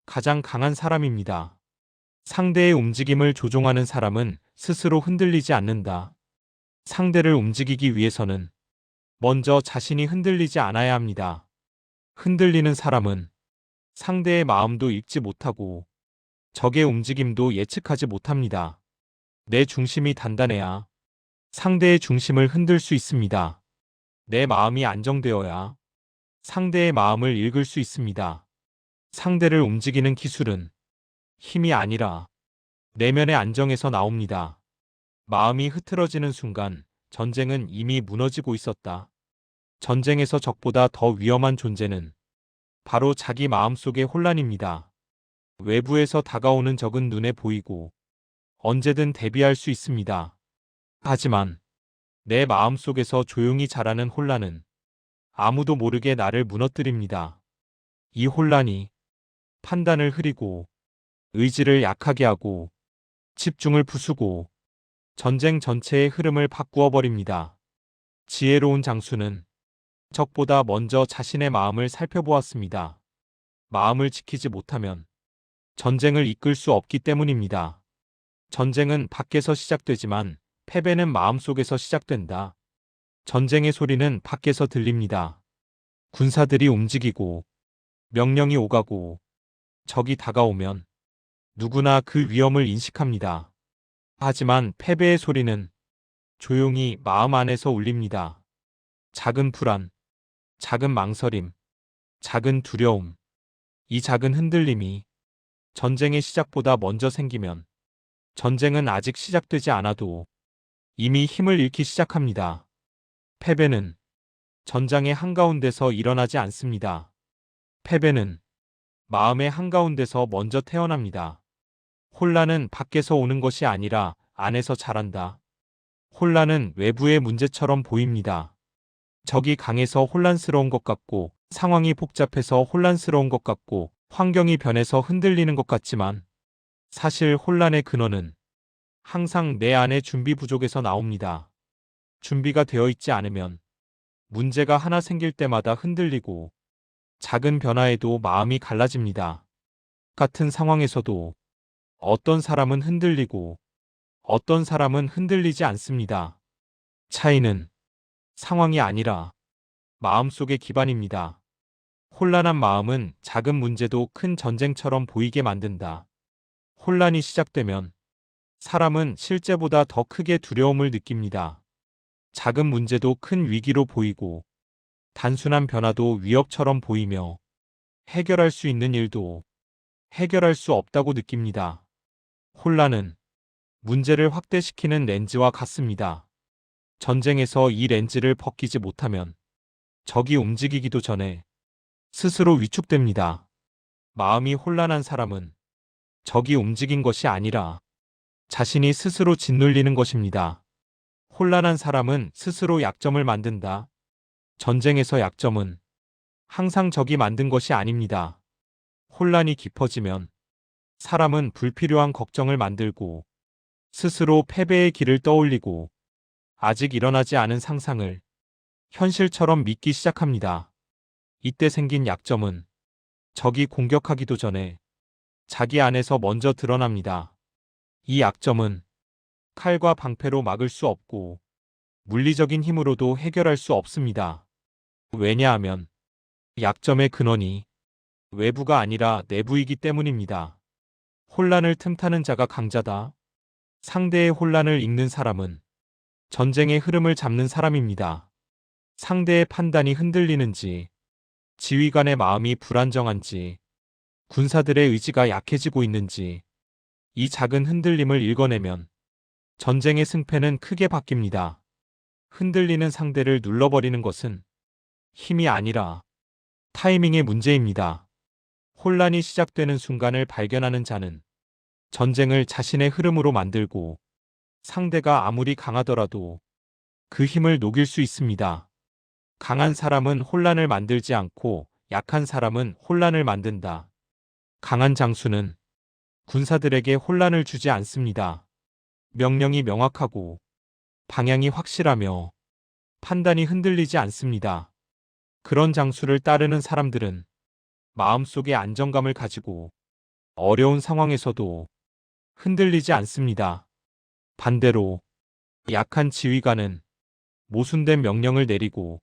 가장 강한 사람입니다. 상대의 움직임을 조종하는 사람은 스스로 흔들리지 않는다. 상대를 움직이기 위해서는 먼저 자신이 흔들리지 않아야 합니다. 흔들리는 사람은 상대의 마음도 읽지 못하고 적의 움직임도 예측하지 못합니다. 내 중심이 단단해야 상대의 중심을 흔들 수 있습니다. 내 마음이 안정되어야 상대의 마음을 읽을 수 있습니다. 상대를 움직이는 기술은 힘이 아니라 내면의 안정에서 나옵니다. 마음이 흐트러지는 순간 전쟁은 이미 무너지고 있었다. 전쟁에서 적보다 더 위험한 존재는 바로 자기 마음속의 혼란입니다. 외부에서 다가오는 적은 눈에 보이고 언제든 대비할 수 있습니다. 하지만 내 마음속에서 조용히 자라는 혼란은 아무도 모르게 나를 무너뜨립니다. 이 혼란이 판단을 흐리고 의지를 약하게 하고 집중을 부수고 전쟁 전체의 흐름을 바꾸어 버립니다. 지혜로운 장수는 적보다 먼저 자신의 마음을 살펴보았습니다. 마음을 지키지 못하면 전쟁을 이끌 수 없기 때문입니다. 전쟁은 밖에서 시작되지만 패배는 마음속에서 시작된다. 전쟁의 소리는 밖에서 들립니다. 군사들이 움직이고 명령이 오가고 적이 다가오면 누구나 그 위험을 인식합니다. 하지만 패배의 소리는 조용히 마음 안에서 울립니다. 작은 불안, 작은 망설임, 작은 두려움. 이 작은 흔들림이 전쟁의 시작보다 먼저 생기면 전쟁은 아직 시작되지 않아도 이미 힘을 잃기 시작합니다. 패배는 전장의 한가운데서 일어나지 않습니다. 패배는 마음의 한가운데서 먼저 태어납니다. 혼란은 밖에서 오는 것이 아니라 안에서 자란다. 혼란은 외부의 문제처럼 보입니다. 적이 강해서 혼란스러운 것 같고, 상황이 복잡해서 혼란스러운 것 같고, 환경이 변해서 흔들리는 것 같지만, 사실 혼란의 근원은 항상 내 안의 준비 부족에서 나옵니다. 준비가 되어 있지 않으면 문제가 하나 생길 때마다 흔들리고, 작은 변화에도 마음이 갈라집니다. 같은 상황에서도 어떤 사람은 흔들리고 어떤 사람은 흔들리지 않습니다. 차이는 상황이 아니라 마음속의 기반입니다. 혼란한 마음은 작은 문제도 큰 전쟁처럼 보이게 만든다. 혼란이 시작되면 사람은 실제보다 더 크게 두려움을 느낍니다. 작은 문제도 큰 위기로 보이고 단순한 변화도 위협처럼 보이며 해결할 수 있는 일도 해결할 수 없다고 느낍니다. 혼란은 문제를 확대시키는 렌즈와 같습니다. 전쟁에서 이 렌즈를 벗기지 못하면 적이 움직이기도 전에 스스로 위축됩니다. 마음이 혼란한 사람은 적이 움직인 것이 아니라 자신이 스스로 짓눌리는 것입니다. 혼란한 사람은 스스로 약점을 만든다. 전쟁에서 약점은 항상 적이 만든 것이 아닙니다. 혼란이 깊어지면 사람은 불필요한 걱정을 만들고 스스로 패배의 길을 떠올리고 아직 일어나지 않은 상상을 현실처럼 믿기 시작합니다. 이때 생긴 약점은 적이 공격하기도 전에 자기 안에서 먼저 드러납니다. 이 약점은 칼과 방패로 막을 수 없고 물리적인 힘으로도 해결할 수 없습니다. 왜냐하면 약점의 근원이 외부가 아니라 내부이기 때문입니다. 혼란을 틈타는 자가 강자다. 상대의 혼란을 읽는 사람은 전쟁의 흐름을 잡는 사람입니다. 상대의 판단이 흔들리는지, 지휘관의 마음이 불안정한지, 군사들의 의지가 약해지고 있는지, 이 작은 흔들림을 읽어내면 전쟁의 승패는 크게 바뀝니다. 흔들리는 상대를 눌러버리는 것은 힘이 아니라 타이밍의 문제입니다. 혼란이 시작되는 순간을 발견하는 자는 전쟁을 자신의 흐름으로 만들고 상대가 아무리 강하더라도 그 힘을 녹일 수 있습니다. 강한 사람은 혼란을 만들지 않고 약한 사람은 혼란을 만든다. 강한 장수는 군사들에게 혼란을 주지 않습니다. 명령이 명확하고 방향이 확실하며 판단이 흔들리지 않습니다. 그런 장수를 따르는 사람들은 마음속에 안정감을 가지고 어려운 상황에서도 흔들리지 않습니다. 반대로 약한 지휘관은 모순된 명령을 내리고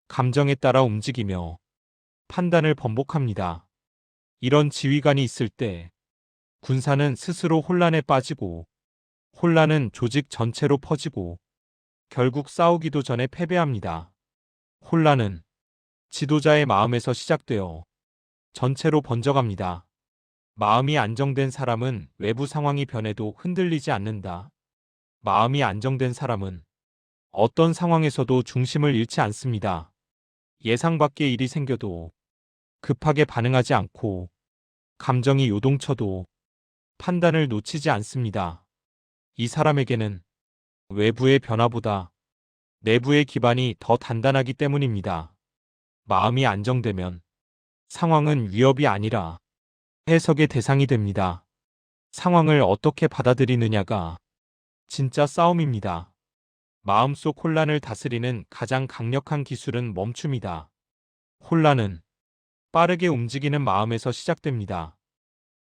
감정에 따라 움직이며 판단을 번복합니다. 이런 지휘관이 있을 때 군사는 스스로 혼란에 빠지고 혼란은 조직 전체로 퍼지고 결국 싸우기도 전에 패배합니다. 혼란은 지도자의 마음에서 시작되어 전체로 번져갑니다. 마음이 안정된 사람은 외부 상황이 변해도 흔들리지 않는다. 마음이 안정된 사람은 어떤 상황에서도 중심을 잃지 않습니다. 예상 밖의 일이 생겨도 급하게 반응하지 않고 감정이 요동쳐도 판단을 놓치지 않습니다. 이 사람에게는 외부의 변화보다 내부의 기반이 더 단단하기 때문입니다. 마음이 안정되면 상황은 위협이 아니라 해석의 대상이 됩니다. 상황을 어떻게 받아들이느냐가 진짜 싸움입니다. 마음속 혼란을 다스리는 가장 강력한 기술은 멈춤이다. 혼란은 빠르게 움직이는 마음에서 시작됩니다.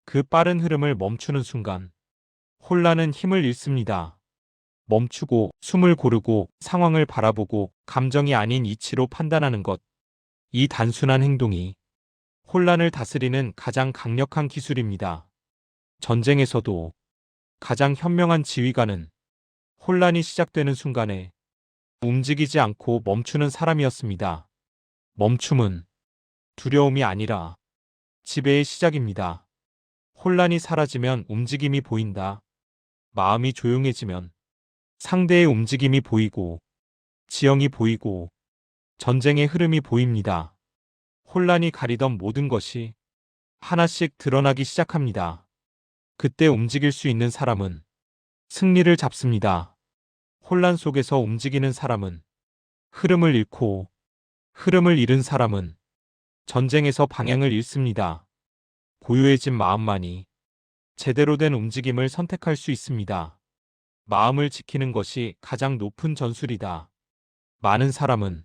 그 빠른 흐름을 멈추는 순간 혼란은 힘을 잃습니다. 멈추고 숨을 고르고 상황을 바라보고 감정이 아닌 이치로 판단하는 것. 이 단순한 행동이 혼란을 다스리는 가장 강력한 기술입니다. 전쟁에서도 가장 현명한 지휘관은 혼란이 시작되는 순간에 움직이지 않고 멈추는 사람이었습니다. 멈춤은 두려움이 아니라 지배의 시작입니다. 혼란이 사라지면 움직임이 보인다. 마음이 조용해지면 상대의 움직임이 보이고 지형이 보이고 전쟁의 흐름이 보입니다. 혼란이 가리던 모든 것이 하나씩 드러나기 시작합니다. 그때 움직일 수 있는 사람은 승리를 잡습니다. 혼란 속에서 움직이는 사람은 흐름을 잃고 흐름을 잃은 사람은 전쟁에서 방향을 잃습니다. 고요해진 마음만이 제대로 된 움직임을 선택할 수 있습니다. 마음을 지키는 것이 가장 높은 전술이다. 많은 사람은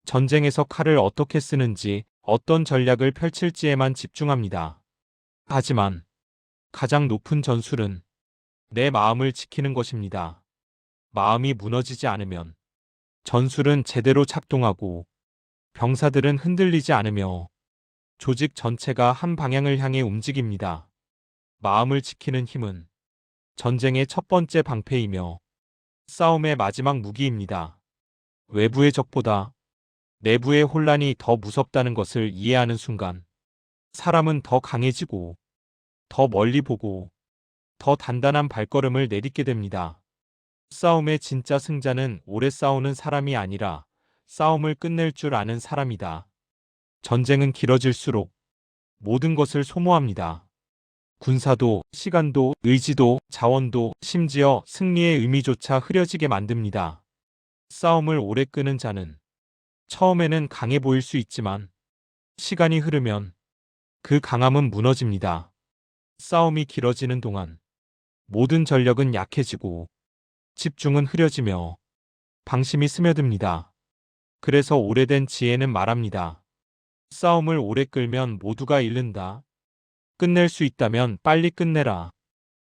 전쟁에서 칼을 어떻게 쓰는지, 어떤 전략을 펼칠지에만 집중합니다. 하지만 가장 높은 전술은 내 마음을 지키는 것입니다. 마음이 무너지지 않으면 전술은 제대로 작동하고 병사들은 흔들리지 않으며 조직 전체가 한 방향을 향해 움직입니다. 마음을 지키는 힘은 전쟁의 첫 번째 방패이며 싸움의 마지막 무기입니다. 외부의 적보다 내부의 혼란이 더 무섭다는 것을 이해하는 순간 사람은 더 강해지고 더 멀리 보고 더 단단한 발걸음을 내딛게 됩니다. 싸움의 진짜 승자는 오래 싸우는 사람이 아니라 싸움을 끝낼 줄 아는 사람이다. 전쟁은 길어질수록 모든 것을 소모합니다. 군사도, 시간도, 의지도, 자원도, 심지어 승리의 의미조차 흐려지게 만듭니다. 싸움을 오래 끄는 자는 처음에는 강해 보일 수 있지만 시간이 흐르면 그 강함은 무너집니다. 싸움이 길어지는 동안 모든 전력은 약해지고 집중은 흐려지며 방심이 스며듭니다. 그래서 오래된 지혜는 말합니다. 싸움을 오래 끌면 모두가 잃는다. 끝낼 수 있다면 빨리 끝내라.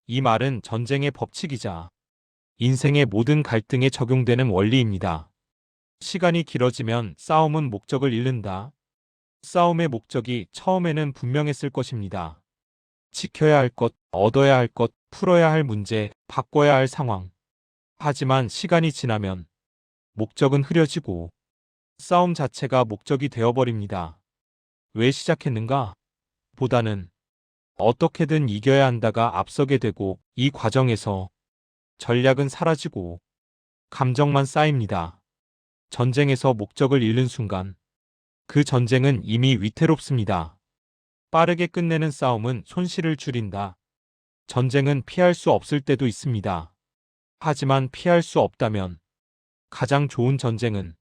이 말은 전쟁의 법칙이자 인생의 모든 갈등에 적용되는 원리입니다. 시간이 길어지면 싸움은 목적을 잃는다. 싸움의 목적이 처음에는 분명했을 것입니다. 지켜야 할 것, 얻어야 할 것, 풀어야 할 문제, 바꿔야 할 상황. 하지만 시간이 지나면 목적은 흐려지고 싸움 자체가 목적이 되어버립니다. 왜 시작했는가? 보다는 어떻게든 이겨야 한다가 앞서게 되고 이 과정에서 전략은 사라지고 감정만 쌓입니다. 전쟁에서 목적을 잃는 순간 그 전쟁은 이미 위태롭습니다. 빠르게 끝내는 싸움은 손실을 줄인다. 전쟁은 피할 수 없을 때도 있습니다. 하지만 피할 수 없다면 가장 좋은 전쟁은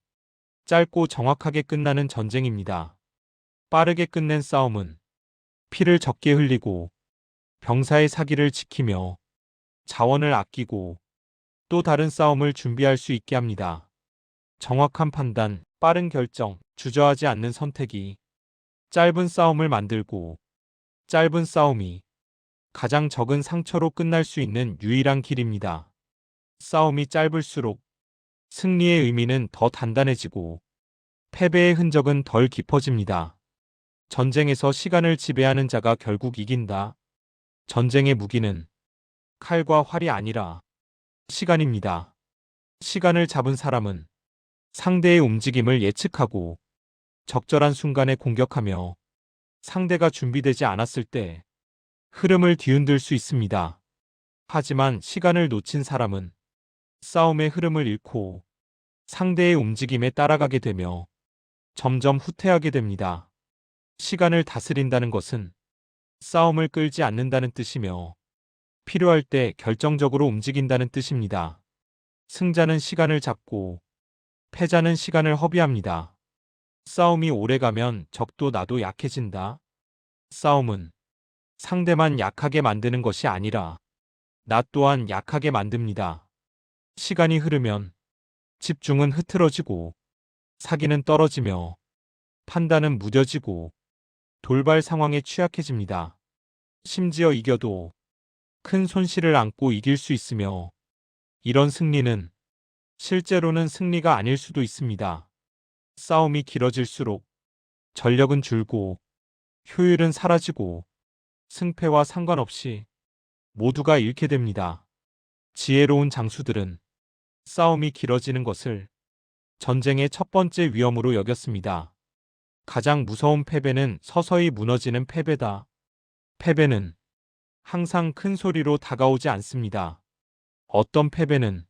짧고 정확하게 끝나는 전쟁입니다. 빠르게 끝낸 싸움은 피를 적게 흘리고 병사의 사기를 지키며 자원을 아끼고 또 다른 싸움을 준비할 수 있게 합니다. 정확한 판단, 빠른 결정, 주저하지 않는 선택이 짧은 싸움을 만들고 짧은 싸움이 가장 적은 상처로 끝날 수 있는 유일한 길입니다. 싸움이 짧을수록 승리의 의미는 더 단단해지고 패배의 흔적은 덜 깊어집니다. 전쟁에서 시간을 지배하는 자가 결국 이긴다. 전쟁의 무기는 칼과 활이 아니라 시간입니다. 시간을 잡은 사람은 상대의 움직임을 예측하고 적절한 순간에 공격하며 상대가 준비되지 않았을 때 흐름을 뒤흔들 수 있습니다. 하지만 시간을 놓친 사람은 싸움의 흐름을 잃고 상대의 움직임에 따라가게 되며 점점 후퇴하게 됩니다. 시간을 다스린다는 것은 싸움을 끌지 않는다는 뜻이며 필요할 때 결정적으로 움직인다는 뜻입니다. 승자는 시간을 잡고 패자는 시간을 허비합니다. 싸움이 오래가면 적도 나도 약해진다. 싸움은 상대만 약하게 만드는 것이 아니라 나 또한 약하게 만듭니다. 시간이 흐르면 집중은 흐트러지고 사기는 떨어지며 판단은 무뎌지고 돌발 상황에 취약해집니다. 심지어 이겨도 큰 손실을 안고 이길 수 있으며 이런 승리는 실제로는 승리가 아닐 수도 있습니다. 싸움이 길어질수록 전력은 줄고 효율은 사라지고 승패와 상관없이 모두가 잃게 됩니다. 지혜로운 장수들은 싸움이 길어지는 것을 전쟁의 첫 번째 위험으로 여겼습니다. 가장 무서운 패배는 서서히 무너지는 패배다. 패배는 항상 큰 소리로 다가오지 않습니다. 어떤 패배는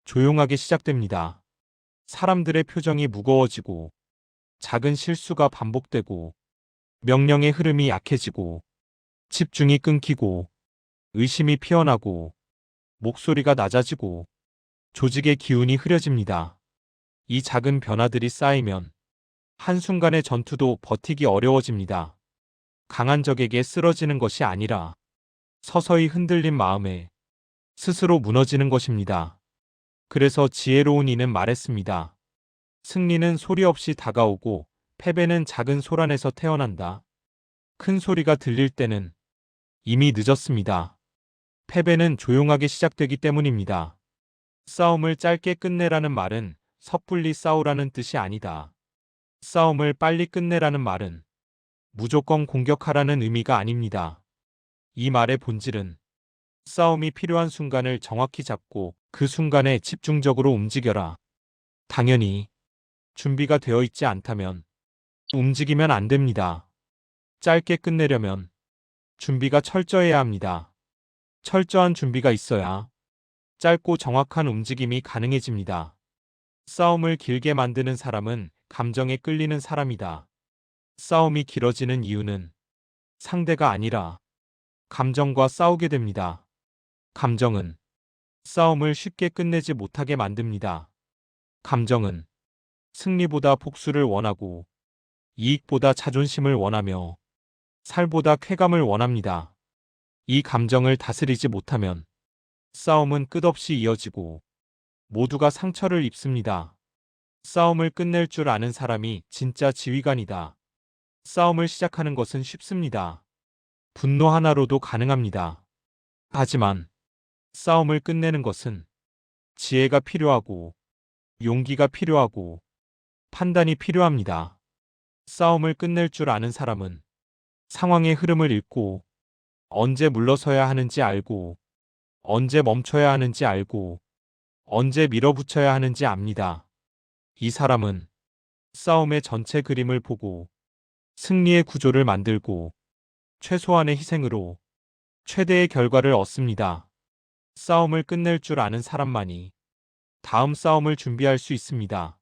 조용하게 시작됩니다. 사람들의 표정이 무거워지고 작은 실수가 반복되고 명령의 흐름이 약해지고 집중이 끊기고 의심이 피어나고 목소리가 낮아지고 조직의 기운이 흐려집니다. 이 작은 변화들이 쌓이면 한순간의 전투도 버티기 어려워집니다. 강한 적에게 쓰러지는 것이 아니라 서서히 흔들린 마음에 스스로 무너지는 것입니다. 그래서 지혜로운 이는 말했습니다. 승리는 소리 없이 다가오고 패배는 작은 소란에서 태어난다. 큰 소리가 들릴 때는 이미 늦었습니다. 패배는 조용하게 시작되기 때문입니다. 싸움을 짧게 끝내라는 말은 섣불리 싸우라는 뜻이 아니다. 싸움을 빨리 끝내라는 말은 무조건 공격하라는 의미가 아닙니다. 이 말의 본질은 싸움이 필요한 순간을 정확히 잡고 그 순간에 집중적으로 움직여라. 당연히 준비가 되어 있지 않다면 움직이면 안 됩니다. 짧게 끝내려면 준비가 철저해야 합니다. 철저한 준비가 있어야 짧고 정확한 움직임이 가능해집니다. 싸움을 길게 만드는 사람은 감정에 끌리는 사람이다. 싸움이 길어지는 이유는 상대가 아니라 감정과 싸우게 됩니다. 감정은 싸움을 쉽게 끝내지 못하게 만듭니다. 감정은 승리보다 복수를 원하고 이익보다 자존심을 원하며 살보다 쾌감을 원합니다. 이 감정을 다스리지 못하면 싸움은 끝없이 이어지고 모두가 상처를 입습니다. 싸움을 끝낼 줄 아는 사람이 진짜 지휘관이다. 싸움을 시작하는 것은 쉽습니다. 분노 하나로도 가능합니다. 하지만 싸움을 끝내는 것은 지혜가 필요하고 용기가 필요하고 판단이 필요합니다. 싸움을 끝낼 줄 아는 사람은 상황의 흐름을 읽고 언제 물러서야 하는지 알고 언제 멈춰야 하는지 알고 언제 밀어붙여야 하는지 압니다. 이 사람은 싸움의 전체 그림을 보고 승리의 구조를 만들고 최소한의 희생으로 최대의 결과를 얻습니다. 싸움을 끝낼 줄 아는 사람만이 다음 싸움을 준비할 수 있습니다.